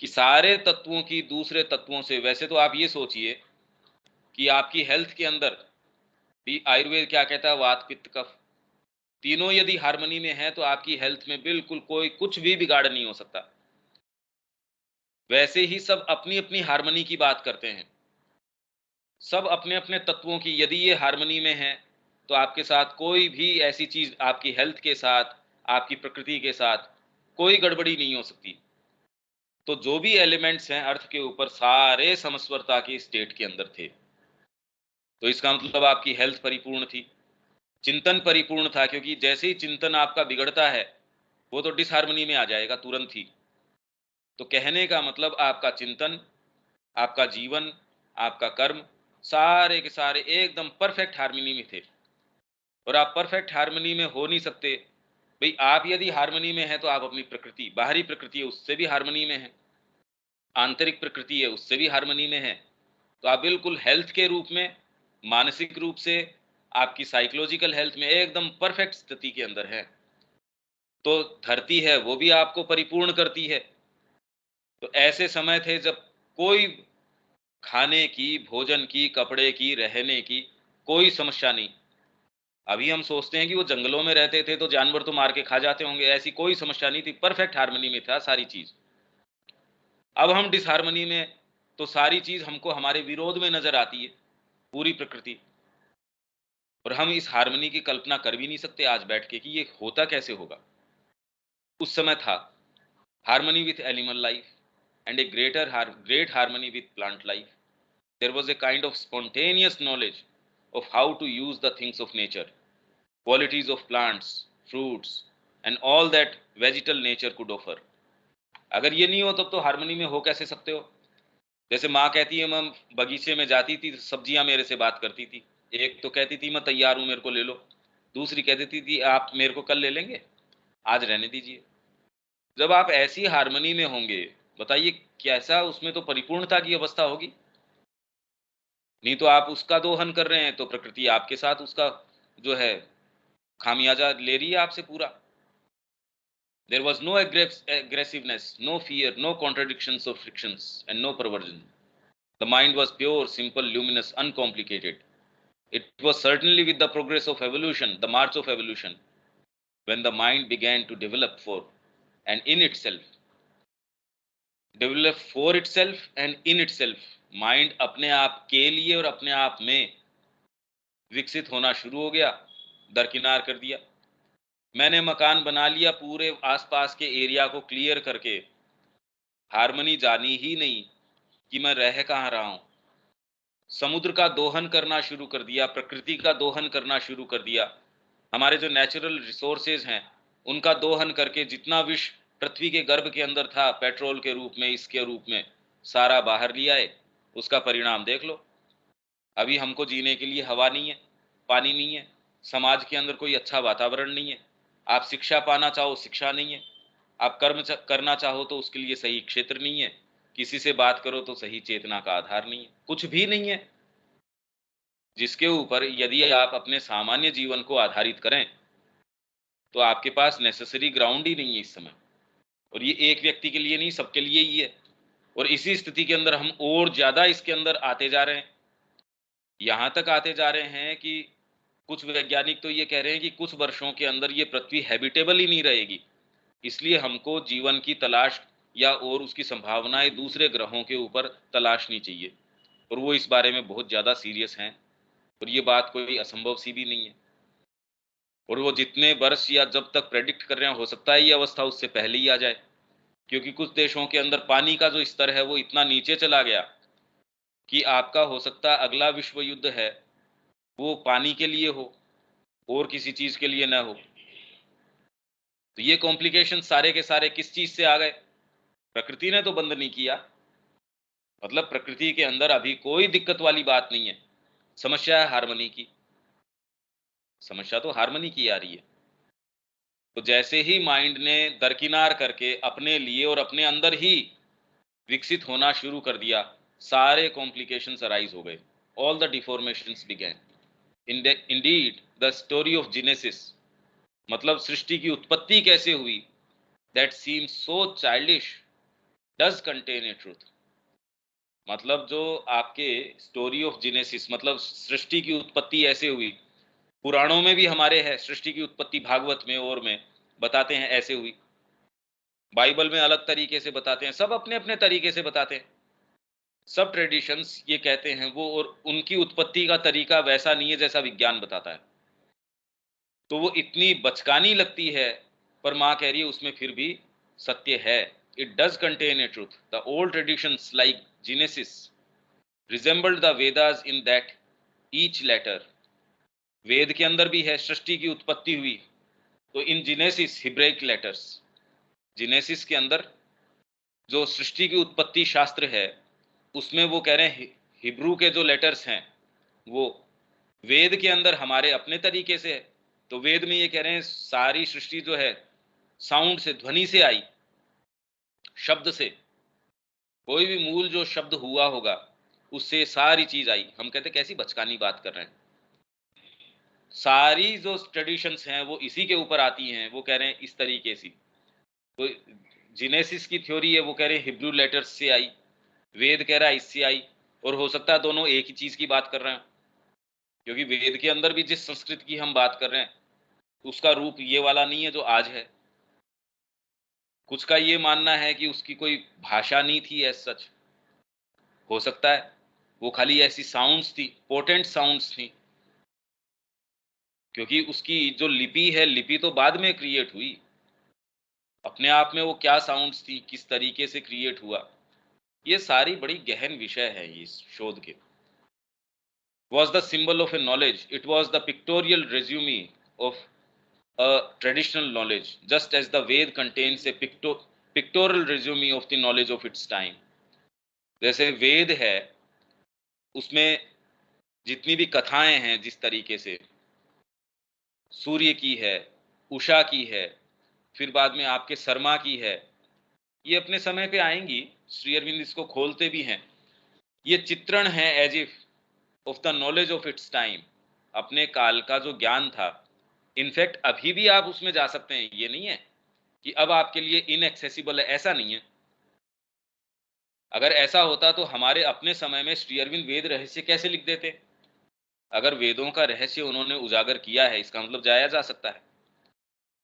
कि सारे तत्वों की दूसरे तत्वों से, वैसे तो आप ये सोचिए कि आपकी हेल्थ के अंदर भी आयुर्वेद क्या कहता है, वात पित्त कफ, तीनों यदि हार्मनी में है तो आपकी हेल्थ में बिल्कुल कोई कुछ भी बिगाड़ नहीं हो सकता। वैसे ही सब अपनी अपनी हार्मनी की बात करते हैं, सब अपने अपने तत्वों की, यदि ये हार्मनी में है तो आपके साथ कोई भी ऐसी चीज, आपकी हेल्थ के साथ, आपकी प्रकृति के साथ कोई गड़बड़ी नहीं हो सकती। तो जो भी एलिमेंट्स हैं अर्थ के ऊपर, सारे समस्वरता की स्टेट के अंदर थे। तो इसका मतलब आपकी हेल्थ परिपूर्ण थी, चिंतन परिपूर्ण था, क्योंकि जैसे ही चिंतन आपका बिगड़ता है वो तो डिसहार्मनी में आ जाएगा तुरंत ही। तो कहने का मतलब आपका चिंतन, आपका जीवन, आपका कर्म, सारे के सारे एकदम परफेक्ट हार्मनी में थे। और आप परफेक्ट हार्मनी में हो नहीं सकते भाई। आप यदि हार्मनी में है तो आप अपनी प्रकृति, बाहरी प्रकृति है उससे भी हार्मनी में है, आंतरिक प्रकृति है उससे भी हार्मनी में है। तो आप बिल्कुल हेल्थ के रूप में, मानसिक रूप से, आपकी साइकोलॉजिकल हेल्थ में एकदम परफेक्ट स्थिति के अंदर है। तो धरती है वो भी आपको परिपूर्ण करती है। तो ऐसे समय थे जब कोई खाने की, भोजन की, कपड़े की, रहने की कोई समस्या नहीं। अभी हम सोचते हैं कि वो जंगलों में रहते थे तो जानवर तो मार के खा जाते होंगे, ऐसी कोई समस्या नहीं थी, परफेक्ट हार्मनी में था सारी चीज। अब हम डिसहार्मनी में, तो सारी चीज हमको हमारे विरोध में नजर आती है, पूरी प्रकृति। और हम इस हार्मनी की कल्पना कर भी नहीं सकते आज बैठ के कि ये होता कैसे होगा। उस समय था harmony with animal life and a great harmony with plant life. There was a kind of spontaneous knowledge of how to use the things of nature, qualities of plants, fruits and all that vegetal nature could offer। अगर ये नहीं हो तब तो हार्मनी में हो कैसे सकते हो। जैसे माँ कहती है, मैं बगीचे में जाती थी, सब्जियां मेरे से बात करती थी। एक तो कहती थी, मैं तैयार हूं, मेरे को ले लो। दूसरी कह देती थी, आप मेरे को कल ले लेंगे, आज रहने दीजिए। जब आप ऐसी हार्मनी में होंगे, बताइए कैसा उसमें तो परिपूर्णता की अवस्था होगी। नहीं तो आप उसका दोहन कर रहे हैं तो प्रकृति आपके साथ उसका जो है खामियाजा ले रही है आपसे पूरा। There was no aggressiveness, no fear, no contradictions or frictions, and no perversion. The mind was pure, simple, luminous, uncomplicated. It was certainly with the progress of evolution, the march of evolution, when the mind began to develop for and in itself, develop for itself and in itself, mind अपने आप के लिए और अपने आप में विकसित होना शुरू हो गया, दरकिनार कर दिया। मैंने मकान बना लिया, पूरे आसपास के एरिया को क्लियर करके, हार्मनी जानी ही नहीं कि मैं रह कहाँ रहा हूं। समुद्र का दोहन करना शुरू कर दिया, प्रकृति का दोहन करना शुरू कर दिया, हमारे जो नेचुरल रिसोर्सेज हैं उनका दोहन करके जितना विष पृथ्वी के गर्भ के अंदर था, पेट्रोल के रूप में, इसके रूप में, सारा बाहर लिया है। उसका परिणाम देख लो। अभी हमको जीने के लिए हवा नहीं है, पानी नहीं है, समाज के अंदर कोई अच्छा वातावरण नहीं है। आप शिक्षा पाना चाहो, शिक्षा नहीं है। आप करना चाहो तो उसके लिए सही क्षेत्र नहीं है। किसी से बात करो तो सही चेतना का आधार नहीं है, कुछ भी नहीं है जिसके ऊपर यदि आप अपने सामान्य जीवन को आधारित करें तो आपके पास नेसेसरी ग्राउंड ही नहीं है इस समय। और ये एक व्यक्ति के लिए नहीं, सबके लिए ही है। और इसी स्थिति के अंदर हम और ज्यादा इसके अंदर आते जा रहे हैं। यहां तक आते जा रहे हैं कि कुछ वैज्ञानिक तो ये कह रहे हैं कि कुछ वर्षों के अंदर ये पृथ्वी हैबिटेबल ही नहीं रहेगी। इसलिए हमको जीवन की तलाश या और उसकी संभावनाएं दूसरे ग्रहों के ऊपर तलाशनी चाहिए। और वो इस बारे में बहुत ज्यादा सीरियस हैं। और ये बात कोई असंभव सी भी नहीं है। और वो जितने वर्ष या जब तक प्रेडिक्ट कर रहे हैं, हो सकता है ये अवस्था उससे पहले ही आ जाए। क्योंकि कुछ देशों के अंदर पानी का जो स्तर है वो इतना नीचे चला गया कि आपका हो सकता है अगला विश्व युद्ध है वो पानी के लिए हो और किसी चीज के लिए ना हो। तो ये कॉम्प्लिकेशन सारे के सारे किस चीज से आ गए? प्रकृति ने तो बंद नहीं किया। मतलब प्रकृति के अंदर अभी कोई दिक्कत वाली बात नहीं है। समस्या है हार्मनी की। समस्या तो हार्मनी की आ रही है। तो जैसे ही माइंड ने दरकिनार करके अपने लिए और अपने अंदर ही विकसित होना शुरू कर दिया, सारे कॉम्प्लिकेशंस अराइज हो गए। All the deformations began. Indeed the story of genesis, मतलब सृष्टि की उत्पत्ति कैसे हुई, that seems so childish does contain a truth. मतलब जो आपके स्टोरी ऑफ जेनेसिस, मतलब सृष्टि की उत्पत्ति ऐसे हुई, पुराणों में भी हमारे है सृष्टि की उत्पत्ति, भागवत में और में बताते हैं ऐसे हुई। बाइबल में अलग तरीके से बताते हैं, सब अपने अपने तरीके से बताते हैं। सब ट्रेडिशंस ये कहते हैं वो, और उनकी उत्पत्ति का तरीका वैसा नहीं है जैसा विज्ञान बताता है। तो वो इतनी बचकानी लगती है, पर माँ कह रही है उसमें फिर भी सत्य है। It does contain a truth. The old traditions like Genesis resembled the Vedas in that each letter, Veda के अंदर भी है सृष्टि की उत्पत्ति हुई, तो in Genesis Hebraic letters, Genesis के अंदर जो सृष्टि की उत्पत्ति शास्त्र है उसमें वो कह रहे हैं हिब्रू के जो लेटर्स हैं वो वेद के अंदर हमारे अपने तरीके से है। तो वेद में ये कह रहे हैं सारी सृष्टि जो है साउंड से, ध्वनि से आई, शब्द से, कोई भी मूल जो शब्द हुआ होगा उससे सारी चीज आई। हम कहते कैसी बचकानी बात कर रहे हैं। सारी जो ट्रेडिशंस हैं वो इसी के ऊपर आती हैं। वो कह रहे हैं इस तरीके से। तो जीनेसिस की थ्योरी है, वो कह रहे हैं हिब्रू लेटर्स से आई, वेद कह रहा है इससे आई। और हो सकता है दोनों एक ही चीज की बात कर रहे हैं, क्योंकि वेद के अंदर भी जिस संस्कृत की हम बात कर रहे हैं उसका रूप ये वाला नहीं है जो आज है। कुछ का ये मानना है कि उसकी कोई भाषा नहीं थी एज सच। हो सकता है वो खाली ऐसी साउंड्स थी, पोटेंट साउंड्स थी, क्योंकि उसकी जो लिपि है, लिपि तो बाद में क्रिएट हुई। अपने आप में वो क्या साउंड्स थी, किस तरीके से क्रिएट हुआ, ये सारी बड़ी गहन विषय है इस शोध के। Was the symbol of a knowledge, it was the pictorial resume of a traditional knowledge, just as the Ved contains a pictorial resume of the knowledge of its time. जैसे वेद है, उसमें जितनी भी कथाएं हैं, जिस तरीके से सूर्य की है, उषा की है, फिर बाद में आपके शर्मा की है, ये अपने समय पे आएंगी। श्री अरविंद इसको खोलते भी हैं। ये चित्रण है as if of the knowledge of its time, अपने काल का जो ज्ञान था। इनफैक्ट अभी भी आप उसमें जा सकते हैं, ये नहीं है कि अब आपके लिए इनएक्सेसिबल है, ऐसा नहीं है। अगर ऐसा होता तो हमारे अपने समय में श्री अरविंद वेद रहस्य कैसे लिख देते? अगर वेदों का रहस्य उन्होंने उजागर किया है, इसका मतलब जाया जा सकता है।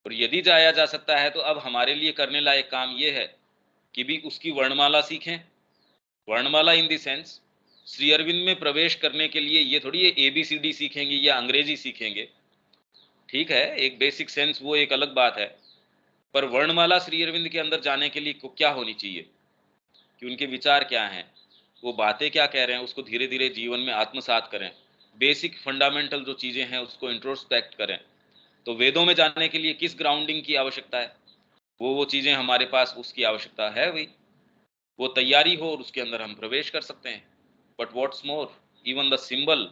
और यदि जाया जा सकता है तो अब हमारे लिए करने लायक काम यह है कि भी उसकी वर्णमाला सीखें। वर्णमाला in the sense, Shri Aurobindo में प्रवेश करने के लिए ये थोड़ी ये ABCD सीखेंगे या अंग्रेजी सीखेंगे। ठीक है, एक बेसिक सेंस वो एक अलग बात है, पर वर्णमाला श्री अरविंद के अंदर जाने के लिए क्या होनी चाहिए, कि उनके विचार क्या हैं, वो बातें क्या कह रहे हैं, उसको धीरे धीरे जीवन में आत्मसात करें। बेसिक फंडामेंटल जो चीजें हैं उसको इंट्रोस्पेक्ट करें। तो वेदों में जाने के लिए किस ग्राउंडिंग की आवश्यकता है? वो चीजें हमारे पास उसकी आवश्यकता है, वही वो तैयारी हो और उसके अंदर हम प्रवेश कर सकते हैं। But what's more, even the symbol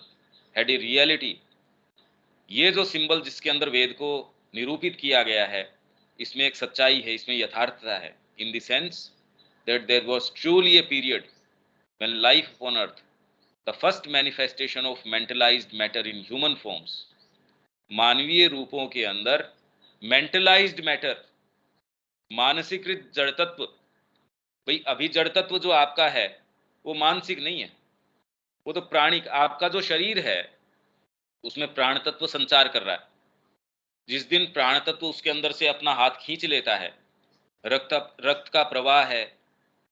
had a reality. ये जो सिंबल जिसके अंदर वेद को निरूपित किया गया है, इसमें एक सच्चाई है, इसमें यथार्थता है, in the sense that there was truly a period when life on earth, the first manifestation of mentalized matter in human forms, मानवीय रूपों के अंदर मेंटलाइज्ड मैटर, मानसिकृत जड़ तत्व। भाई अभी जड़ तत्व जो आपका है वो मानसिक नहीं है, वो तो प्राणिक, आपका जो शरीर है उसमें प्राण तत्व संचार कर रहा है। जिस दिन प्राण तत्व उसके अंदर से अपना हाथ खींच लेता है, रक्त रक्त का प्रवाह है,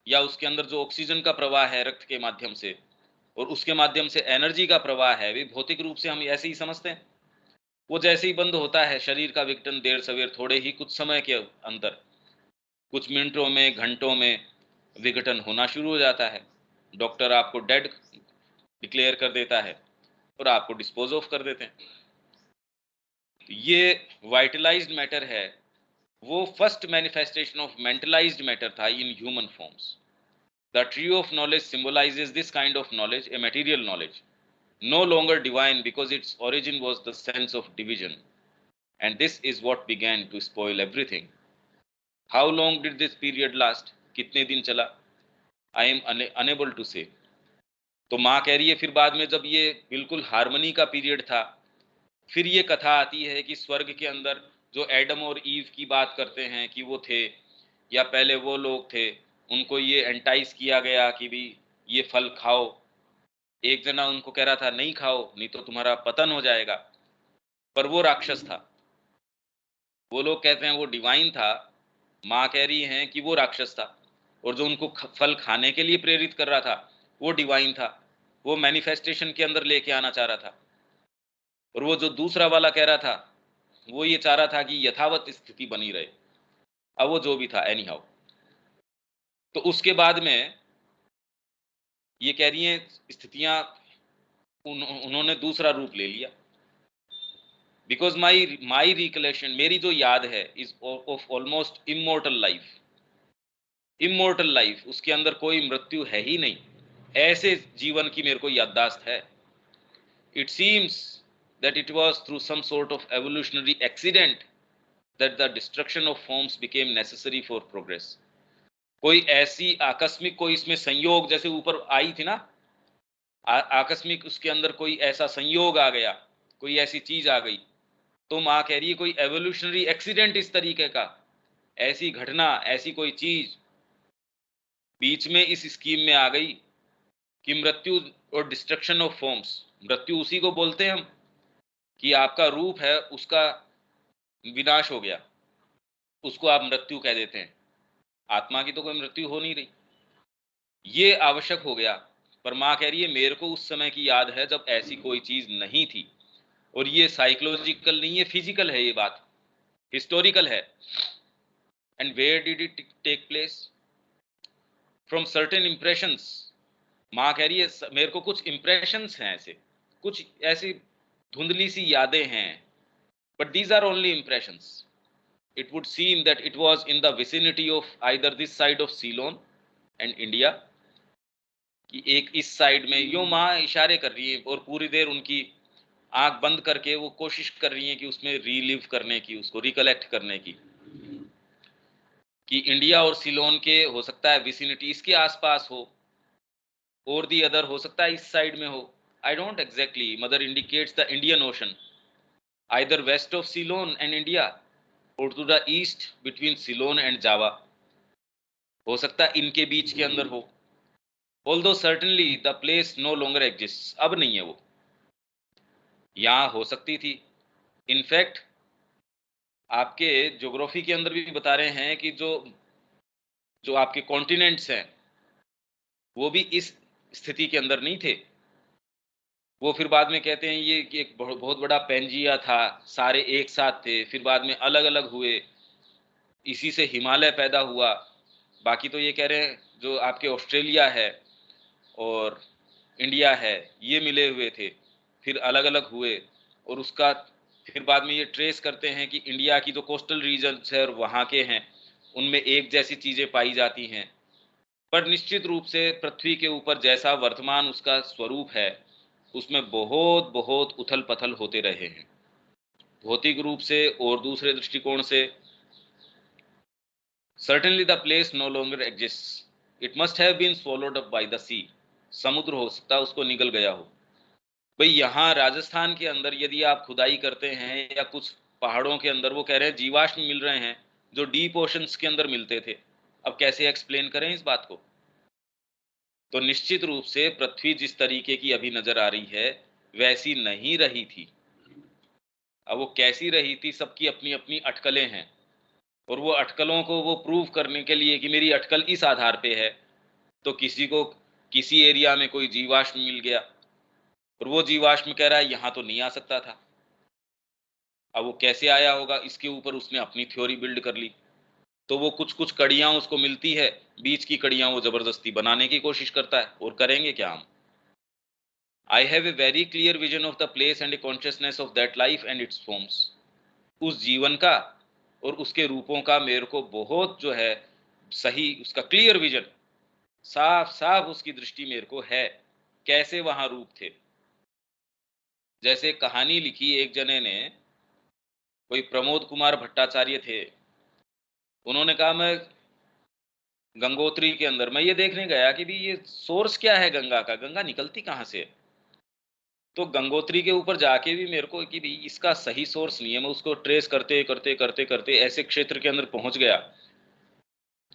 या उसके अंदर जो ऑक्सीजन का प्रवाह है रक्त के माध्यम से, और उसके माध्यम से एनर्जी का प्रवाह है, वे भौतिक रूप से हम ऐसे ही समझते हैं। वो जैसे ही बंद होता है, शरीर का विघटन देर सवेर थोड़े ही कुछ समय के अंदर, कुछ मिनटों में, घंटों में विघटन होना शुरू हो जाता है। डॉक्टर आपको डेड डिक्लेयर कर देता है और आपको डिस्पोज ऑफ कर देते हैं। ये वाइटलाइज्ड मैटर है, वो first manifestation of mentalized matter था in human forms. The tree of knowledge symbolizes this kind of knowledge, a material knowledge, no longer divine because its origin was the sense of division, and this is what began to spoil everything. How long did this period last? कितने दिन चला? I am unable to say. तो माँ कह रही है फिर बाद में जब ये बिल्कुल हार्मनी का पीरियड था, फिर ये कथा आती है कि स्वर्ग के अंदर जो एडम और ईव की बात करते हैं कि वो थे, या पहले वो लोग थे, उनको ये एंटाइज किया गया कि भी ये फल खाओ। एक जना उनको कह रहा था नहीं खाओ नहीं तो तुम्हारा पतन हो जाएगा, पर वो राक्षस था। वो लोग कहते हैं वो डिवाइन था, माँ कह रही हैं कि वो राक्षस था। और जो उनको फल खाने के लिए प्रेरित कर रहा था वो डिवाइन था, वो मैनिफेस्टेशन के अंदर लेके आना चाह रहा था। और वो जो दूसरा वाला कह रहा था, वो ये चाह रहा था कि यथावत स्थिति बनी रहे। अब वो जो भी था एनी हाउ, तो उसके बाद में ये कह रही हैं स्थितियां उन्होंने दूसरा रूप ले लिया। बिकॉज माई रिकलेक्शन, मेरी जो याद है, is of almost immortal life. Immortal life, उसके अंदर कोई मृत्यु है ही नहीं, ऐसे जीवन की मेरे को याददाश्त है। It seems that it was through some sort of evolutionary accident that the destruction of forms became necessary for progress. कोई ऐसी आकस्मिक, कोई इसमें संयोग, जैसे ऊपर आई थी ना, आकस्मिक उसके अंदर कोई ऐसा संयोग आ गया, कोई ऐसी चीज आ गई। तो माँ कह रही है कोई एवोल्यूशनरी एक्सीडेंट इस तरीके का, ऐसी घटना, ऐसी कोई चीज बीच में इस स्कीम में आ गई कि मृत्यु और डिस्ट्रक्शन ऑफ फॉर्म्स, मृत्यु उसी को बोलते हैं हम कि आपका रूप है उसका विनाश हो गया, उसको आप मृत्यु कह देते हैं। आत्मा की तो कोई मृत्यु हो नहीं रही, ये आवश्यक हो गया। पर माँ कह रही है मेरे को उस समय की याद है जब ऐसी कोई चीज नहीं थी। और ये साइकोलॉजिकल नहीं है, फिजिकल है ये बात, हिस्टोरिकल है। And where did it take place? From certain impressions. माँ कह रही है मेरे को कुछ इंप्रेशंस हैं, ऐसे कुछ ऐसी धुंधली सी यादें हैं, but these are only impressions. It would seem that it was in the vicinity of either this side of Ceylon and India, कि एक इस साइड में यूं माँ इशारे कर रही है और पूरी देर उनकी आंख बंद करके वो कोशिश कर रही हैं कि उसमें रीलिव करने की, उसको रिकलेक्ट करने की, कि इंडिया और सिलोन के हो सकता है विसिनिटी इसके आसपास हो, और दी अदर हो सकता है इस साइड में हो। I don't exactly, mother indicates the Indian Ocean either west of Ceylon and India और to the east between Ceylon and Java, हो सकता है इनके बीच के अंदर हो। Although certainly the place no longer exist, अब नहीं है वो, यहाँ हो सकती थी। इनफैक्ट आपके ज्योग्राफी के अंदर भी बता रहे हैं कि जो जो आपके कॉन्टिनेंट्स हैं वो भी इस स्थिति के अंदर नहीं थे। वो फिर बाद में कहते हैं ये कि एक बहुत बड़ा पेंजिया था, सारे एक साथ थे, फिर बाद में अलग अलग हुए, इसी से हिमालय पैदा हुआ। बाकी तो ये कह रहे हैं जो आपके ऑस्ट्रेलिया है और इंडिया है ये मिले हुए थे, फिर अलग अलग हुए, और उसका फिर बाद में ये ट्रेस करते हैं कि इंडिया की जो कोस्टल रीजन्स है और वहाँ के हैं उनमें एक जैसी चीज़ें पाई जाती हैं। पर निश्चित रूप से पृथ्वी के ऊपर जैसा वर्तमान उसका स्वरूप है उसमें बहुत बहुत उथल पथल होते रहे हैं, भौतिक रूप से और दूसरे दृष्टिकोण से। Certainly the place no longer exist, it must have been swallowed up by the sea, समुद्र हो सकता है उसको निगल गया हो। भाई यहाँ राजस्थान के अंदर यदि आप खुदाई करते हैं या कुछ पहाड़ों के अंदर वो कह रहे हैं जीवाश्म मिल रहे हैं जो डीप ओशंस के अंदर मिलते थे, अब कैसे एक्सप्लेन करें इस बात को। तो निश्चित रूप से पृथ्वी जिस तरीके की अभी नजर आ रही है वैसी नहीं रही थी। अब वो कैसी रही थी सबकी अपनी अपनी अटकलें हैं, और वो अटकलों को वो प्रूव करने के लिए कि मेरी अटकल इस आधार पे है, तो किसी को किसी एरिया में कोई जीवाश्म मिल गया और वो जीवाश्म कह रहा है यहाँ तो नहीं आ सकता था। अब वो कैसे आया होगा इसके ऊपर उसने अपनी थ्योरी बिल्ड कर ली, तो वो कुछ कुछ कड़ियां उसको मिलती है, बीच की कड़ियां वो जबरदस्ती बनाने की कोशिश करता है, और करेंगे क्या हम। आई have a very clear vision of the place and a consciousness of that life and it's forms, उस जीवन का और उसके रूपों का मेरे को बहुत जो है सही उसका क्लियर विजन, साफ साफ उसकी दृष्टि मेरे को है कैसे वहां रूप थे। जैसे कहानी लिखी एक जने ने, कोई प्रमोद कुमार भट्टाचार्य थे, उन्होंने कहा मैं गंगोत्री के अंदर मैं ये देखने गया कि भी ये सोर्स क्या है गंगा का, गंगा निकलती कहाँ से है। तो गंगोत्री के ऊपर जाके भी मेरे को कि भी इसका सही सोर्स नहीं है, मैं उसको ट्रेस करते करते करते करते ऐसे क्षेत्र के अंदर पहुंच गया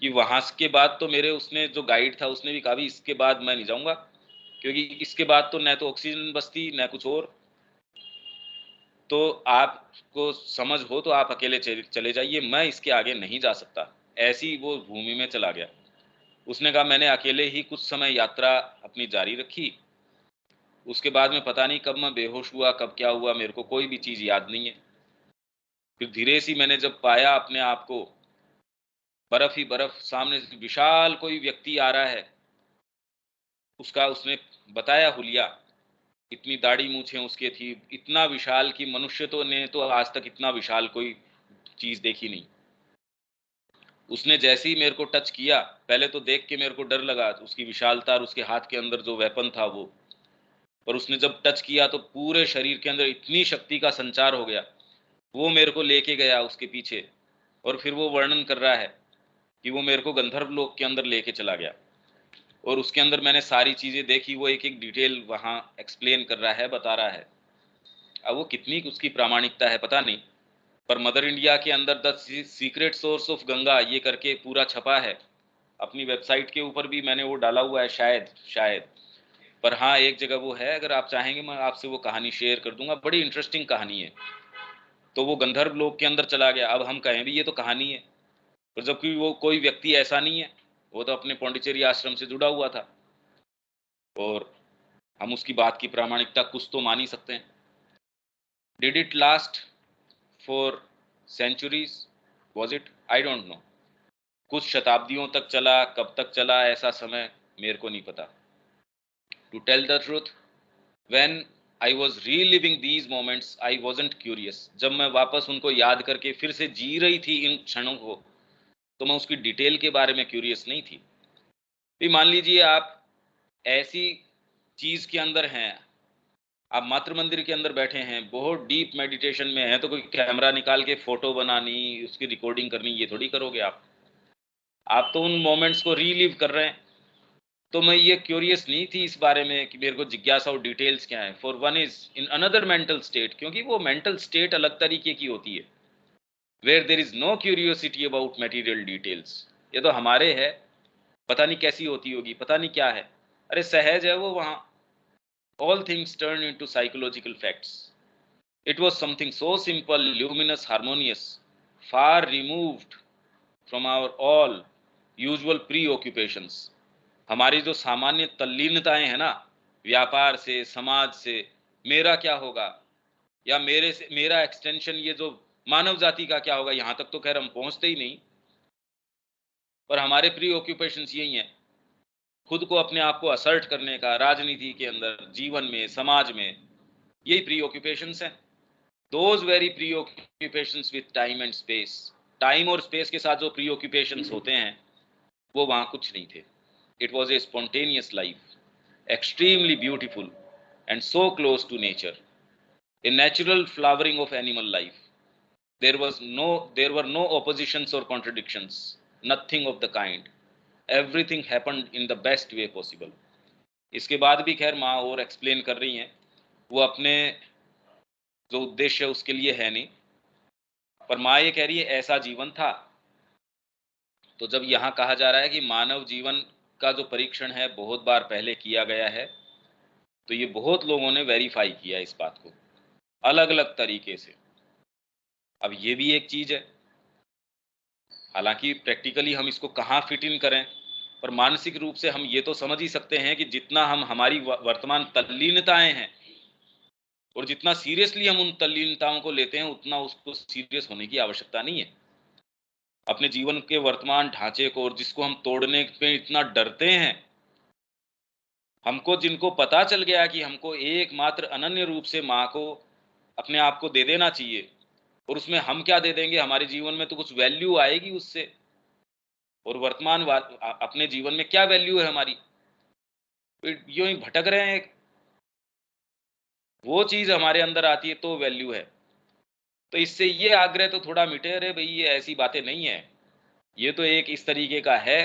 कि वहां के बाद तो मेरे उसने जो गाइड था उसने भी कहा भी इसके बाद मैं नहीं जाऊंगा, क्योंकि इसके बाद तो न तो ऑक्सीजन बचती न कुछ और, तो आपको समझ हो तो आप अकेले चले जाइए, मैं इसके आगे नहीं जा सकता। ऐसी वो भूमि में चला गया। उसने कहा मैंने अकेले ही कुछ समय यात्रा अपनी जारी रखी, उसके बाद में पता नहीं कब मैं बेहोश हुआ, कब क्या हुआ, मेरे को कोई भी चीज़ याद नहीं है। फिर धीरे सी मैंने जब पाया अपने आप को, बर्फ ही बर्फ, सामने से विशाल कोई व्यक्ति आ रहा है, उसका उसने बताया हुलिया, इतनी दाढ़ी मूछें उसके थी, इतना विशाल कि मनुष्य तो ने तो आज तक इतना विशाल कोई चीज देखी नहीं। उसने जैसे ही मेरे को टच किया, पहले तो देख के मेरे को डर लगा उसकी विशालता और उसके हाथ के अंदर जो वेपन था वो, पर उसने जब टच किया तो पूरे शरीर के अंदर इतनी शक्ति का संचार हो गया। वो मेरे को लेके गया उसके पीछे, और फिर वो वर्णन कर रहा है कि वो मेरे को गंधर्व लोक के अंदर लेके चला गया, और उसके अंदर मैंने सारी चीजें देखी, वो एक एक डिटेल वहां एक्सप्लेन कर रहा है, बता रहा है। अब वो कितनी उसकी प्रामाणिकता है पता नहीं, पर मदर इंडिया के अंदर the secret source of Ganga ये करके पूरा छपा है, अपनी वेबसाइट के ऊपर भी मैंने वो डाला हुआ है शायद शायद। पर हाँ एक जगह वो है, अगर आप चाहेंगे मैं आपसे वो कहानी शेयर कर दूंगा, बड़ी इंटरेस्टिंग कहानी है। तो वो गंधर्व लोक के अंदर चला गया, अब हम कहें भी ये तो कहानी है, पर जबकि वो कोई व्यक्ति ऐसा नहीं है, वो तो अपने पौंडीचेरी आश्रम से जुड़ा हुआ था, और हम उसकी बात की प्रामाणिकता कुछ तो मान ही सकते हैं। Did it last for centuries, was it, I don't know, कुछ शताब्दियों तक चला, कब तक चला ऐसा समय मेरे को नहीं पता। To tell the truth, when I was reliving these moments I wasn't curious, जब मैं वापस उनको याद करके फिर से जी रही थी इन क्षणों को, तो मैं उसकी डिटेल के बारे में क्यूरियस नहीं थी। भी मान लीजिए आप ऐसी चीज के अंदर हैं, आप मातृ मंदिर के अंदर बैठे हैं, बहुत डीप मेडिटेशन में हैं, तो कोई कैमरा निकाल के फोटो बनानी, उसकी रिकॉर्डिंग करनी, ये थोड़ी करोगे आप। आप तो उन मोमेंट्स को रीलिव कर रहे हैं। तो मैं ये क्यूरियस नहीं थी इस बारे में कि मेरे को जिज्ञासा और डिटेल्स क्या है। For one is in another mental state, क्योंकि वो मेंटल स्टेट अलग तरीके की होती है, where there is no curiosity about material details. ये तो हमारे है, पता नहीं कैसी होती होगी, पता नहीं क्या है, अरे सहज है वो वहाँ। All things turn into psychological facts. It was something so simple, luminous, harmonious, far removed from our all usual preoccupations. हमारी जो सामान्य तल्लीनताएं हैं ना, व्यापार से, समाज से, मेरा क्या होगा, या मेरे से मेरा एक्सटेंशन, ये जो मानव जाति का क्या होगा, यहाँ तक तो खैर हम पहुंचते ही नहीं। पर हमारे प्री ऑक्यूपेशंस यही हैं, खुद को अपने आप को असर्ट करने का, राजनीति के अंदर, जीवन में, समाज में, यही प्री ऑक्यूपेशंस हैं। Those very pre occupations with time and space. Time और स्पेस के साथ जो प्री ऑक्यूपेशंस होते हैं, वो वहाँ कुछ नहीं थे। It was a spontaneous life, extremely beautiful and so close to nature, a natural flowering of animal life. There were no oppositions or contradictions, nothing of the kind. Everything happened in the best way possible. इसके बाद भी खैर माँ और एक्सप्लेन कर रही हैं, वो अपने जो उद्देश्य है उसके लिए है नहीं, पर माँ ये कह रही है ऐसा जीवन था। तो जब यहाँ कहा जा रहा है कि मानव जीवन का जो परीक्षण है बहुत बार पहले किया गया है, तो ये बहुत लोगों ने वेरीफाई किया इस बात को अलग अलग तरीके से। अब ये भी एक चीज है, हालांकि प्रैक्टिकली हम इसको कहाँ फिट इन करें, पर मानसिक रूप से हम ये तो समझ ही सकते हैं कि जितना हम हमारी वर्तमान तल्लीनताएं हैं और जितना सीरियसली हम उन तल्लीनताओं को लेते हैं, उतना उसको सीरियस होने की आवश्यकता नहीं है। अपने जीवन के वर्तमान ढांचे को, और जिसको हम तोड़ने पे इतना डरते हैं, हमको जिनको पता चल गया कि हमको एकमात्र अनन्य रूप से माँ को अपने आप को दे देना चाहिए, और उसमें हम क्या दे देंगे, हमारे जीवन में तो कुछ वैल्यू आएगी उससे, और वर्तमान अपने जीवन में क्या वैल्यू है हमारी, यूं ही भटक रहे हैं। वो चीज हमारे अंदर आती है तो वैल्यू है। तो इससे ये आग्रह तो थोड़ा मिटे, अरे भाई ये ऐसी बातें नहीं है, ये तो एक इस तरीके का है,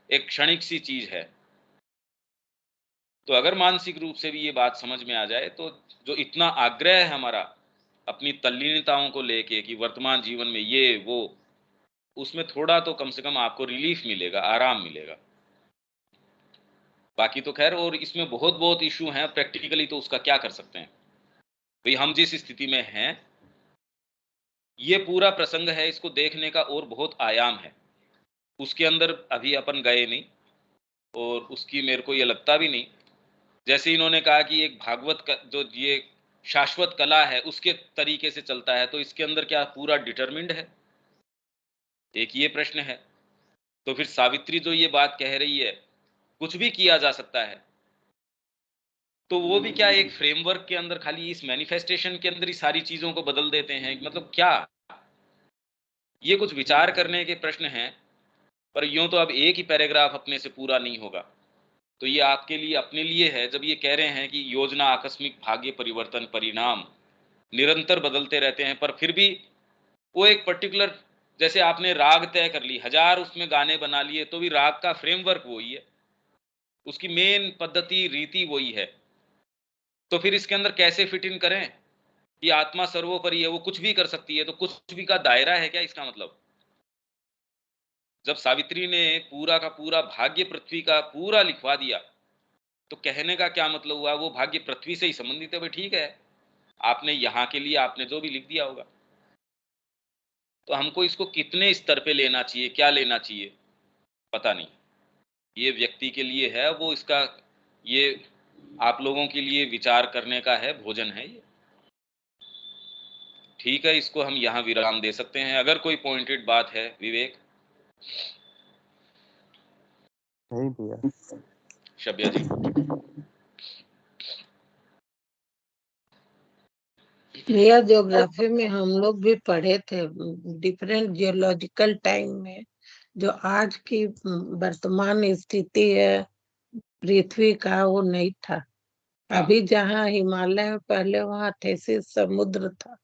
एक क्षणिक सी चीज है। तो अगर मानसिक रूप से भी ये बात समझ में आ जाए, तो जो इतना आग्रह है हमारा अपनी तल्लीनताओं को लेके कि वर्तमान जीवन में ये वो, उसमें थोड़ा तो कम से कम आपको रिलीफ मिलेगा, आराम मिलेगा। बाकी तो खैर, और इसमें बहुत बहुत इशू हैं प्रैक्टिकली, तो उसका क्या कर सकते हैं भाई। हम जिस स्थिति में हैं, ये पूरा प्रसंग है, इसको देखने का और बहुत आयाम है, उसके अंदर अभी अपन गए नहीं, और उसकी मेरे को ये लगता भी नहीं। जैसे इन्होंने कहा कि एक भागवत का जो ये शाश्वत कला है उसके तरीके से चलता है, तो इसके अंदर क्या पूरा डिटरमिन्ड है, एक ये प्रश्न है। तो फिर सावित्री जो ये बात कह रही है, कुछ भी किया जा सकता है, तो वो भी क्या एक फ्रेमवर्क के अंदर, खाली इस मैनिफेस्टेशन के अंदर ही सारी चीजों को बदल देते हैं, मतलब क्या। ये कुछ विचार करने के प्रश्न हैं, पर यूं तो अब एक ही पैराग्राफ अपने से पूरा नहीं होगा। तो ये आपके लिए, अपने लिए है, जब ये कह रहे हैं कि योजना, आकस्मिक, भाग्य परिवर्तन, परिणाम निरंतर बदलते रहते हैं, पर फिर भी वो एक पर्टिकुलर, जैसे आपने राग तय कर ली, 1000 उसमें गाने बना लिए, तो भी राग का फ्रेमवर्क वही है, उसकी मेन पद्धति, रीति वही है। तो फिर इसके अंदर कैसे फिट इन करें कि आत्मा सर्वोपरि है, वो कुछ भी कर सकती है, तो कुछ भी का दायरा है क्या इसका मतलब। जब सावित्री ने पूरा का पूरा भाग्य पृथ्वी का पूरा लिखवा दिया, तो कहने का क्या मतलब हुआ, वो भाग्य पृथ्वी से ही संबंधित है भाई, ठीक है, आपने यहाँ के लिए आपने जो भी लिख दिया होगा। तो हमको इसको कितने स्तर पे लेना चाहिए, क्या लेना चाहिए, पता नहीं। ये व्यक्ति के लिए है, वो इसका, ये आप लोगों के लिए विचार करने का है, भोजन है ये। ठीक है, इसको हम यहाँ विराम दे सकते हैं। अगर कोई पॉइंटेड बात है विवेक। नहीं भैया। शब्या जी। भैया ज्योग्राफी में हम लोग भी पढ़े थे, डिफरेंट जियोलॉजिकल टाइम में जो आज की वर्तमान स्थिति है पृथ्वी का वो नहीं था। हाँ। अभी जहाँ हिमालय में पहले वहाँ ठेसी समुद्र था,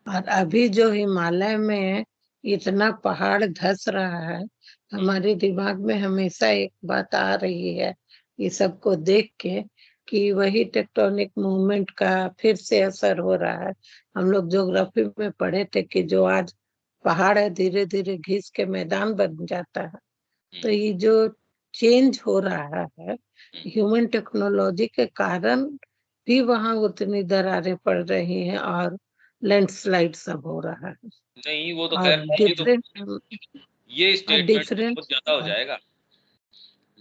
और अभी जो हिमालय में इतना पहाड़ धस रहा है, हमारे दिमाग में हमेशा एक बात आ रही है ये सबको देख के, कि वही टेक्टोनिक मूवमेंट का फिर से असर हो रहा है। हम लोग ज्योग्राफी में पढ़े थे कि जो आज पहाड़ है धीरे धीरे घिस के मैदान बन जाता है। तो ये जो चेंज हो रहा है ह्यूमन टेक्नोलॉजी के कारण भी वहां उतनी दरारें पड़ रही हैं और लैंडस्लाइड सब हो रहा है। नहीं, वो तो और खैर ये स्टेटमेंट तो डिफरेंट बहुत ज्यादा हो जाएगा।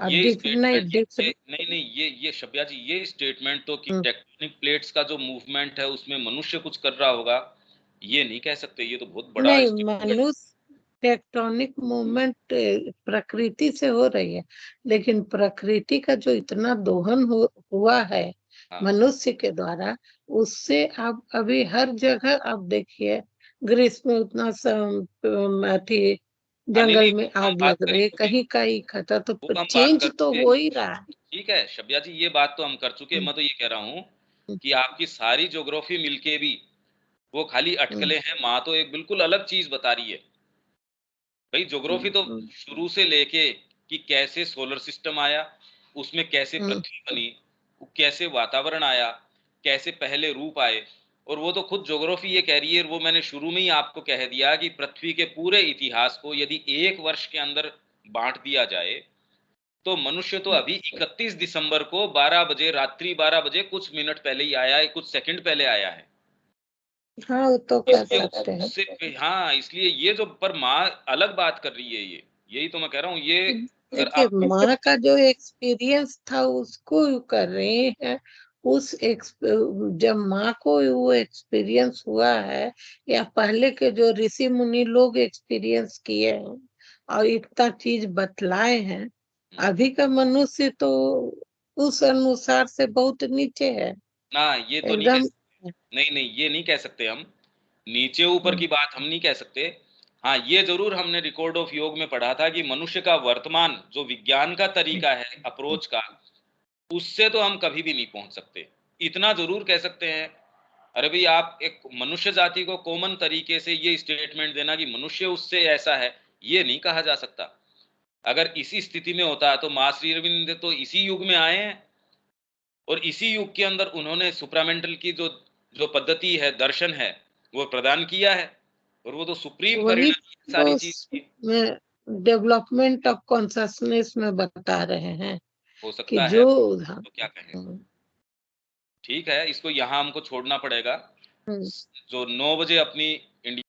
ये डिफरेंट नहीं स्टेटमेंट डिफरेंट नहीं नहीं, ये शब्या जी, ये स्टेटमेंट तो कि टेक्टोनिक प्लेट्स का जो मूवमेंट है उसमें मनुष्य कुछ कर रहा होगा, ये नहीं कह सकते। ये तो बहुत बड़ा नहीं, स्टेटमेंट। मनुष्य टेक्टोनिक मूवमेंट प्रकृति से हो रही है, लेकिन प्रकृति का जो इतना दोहन हुआ है हाँ। मनुष्य के द्वारा, उससे अब अभी हर जगह आप देखिए, ग्रीस में उतना अथी हाँ, नहीं जंगल नहीं, में वो हम आग बात लग रही है, करेंगे, कहीं कहीं खतरा, तो वो हम बात कर चेंज तो चुके। हो ही रहा है। ठीक है शब्या जी, ये बात तो हम कर चुके। हम्म, मैं तो ये कह रहा हूँ हम्म, कि आपकी सारी ज्योग्राफी मिलके भी वो खाली हम्म, अटकलें हैं। माँ तो एक बिल्कुल अलग चीज बता रही है। भाई ज्योग्राफी तो हम्म, शुरू से लेके कि कैसे सोलर सिस्टम आया, उसमें कैसे हम्म, पृथ्वी बनी, कैसे वातावरण आया, कैसे पहले रूप आए, और वो तो खुद ज्योग्राफी ये कह रही है। वो मैंने शुरू में ही आपको कह दिया कि पृथ्वी के पूरे इतिहास को यदि एक वर्ष के अंदर बांट दिया जाए, तो मनुष्य तो अभी 31 दिसंबर को 12 बजे, रात्रि 12 बजे कुछ मिनट पहले ही आया है, कुछ सेकंड पहले आया है। हाँ, वो तो कर इसलिए सकते हैं। उससे, हाँ, इसलिए ये जो पर माँ अलग बात कर रही है, ये यही तो मैं कह रहा हूँ। ये अगर देखिए, आप माँ का जो एक्सपीरियंस था उसको कर रहे हैं। जब माँ को वो एक्सपीरियंस हुआ है, या पहले के जो ऋषि मुनि लोग एक्सपीरियंस किए हैं और इतना चीज बतलाए हैं, अभी का मनुष्य तो उस अनुसार से बहुत नीचे है ना, ये तो नहीं कह एकदम। सकते। नहीं नहीं, ये नहीं कह सकते हम। नीचे ऊपर की बात हम नहीं कह सकते। हाँ, ये जरूर हमने रिकॉर्ड ऑफ योग में पढ़ा था कि मनुष्य का वर्तमान जो विज्ञान का तरीका है, अप्रोच का, उससे तो हम कभी भी नहीं पहुंच सकते। इतना जरूर कह सकते हैं। अरे भाई, आप एक मनुष्य जाति को कॉमन तरीके से ये स्टेटमेंट देना कि मनुष्य उससे ऐसा है, ये नहीं कहा जा सकता। अगर इसी स्थिति में होता तो मां श्री अरविंद तो इसी युग में आए हैं, और इसी युग के अंदर उन्होंने सुप्रामेंटल की जो जो पद्धति है, दर्शन है, वो प्रदान किया है। और वो तो सुप्रीम वही परिणति है सारी चीज तो की। डेवलपमेंट ऑफ कॉन्शसनेस में बता रहे हैं हो कि सकता है, जो, हाँ, तो क्या कहें। हम्म, ठीक है, इसको यहाँ हमको छोड़ना पड़ेगा। हम्म। जो 9 बजे अपनी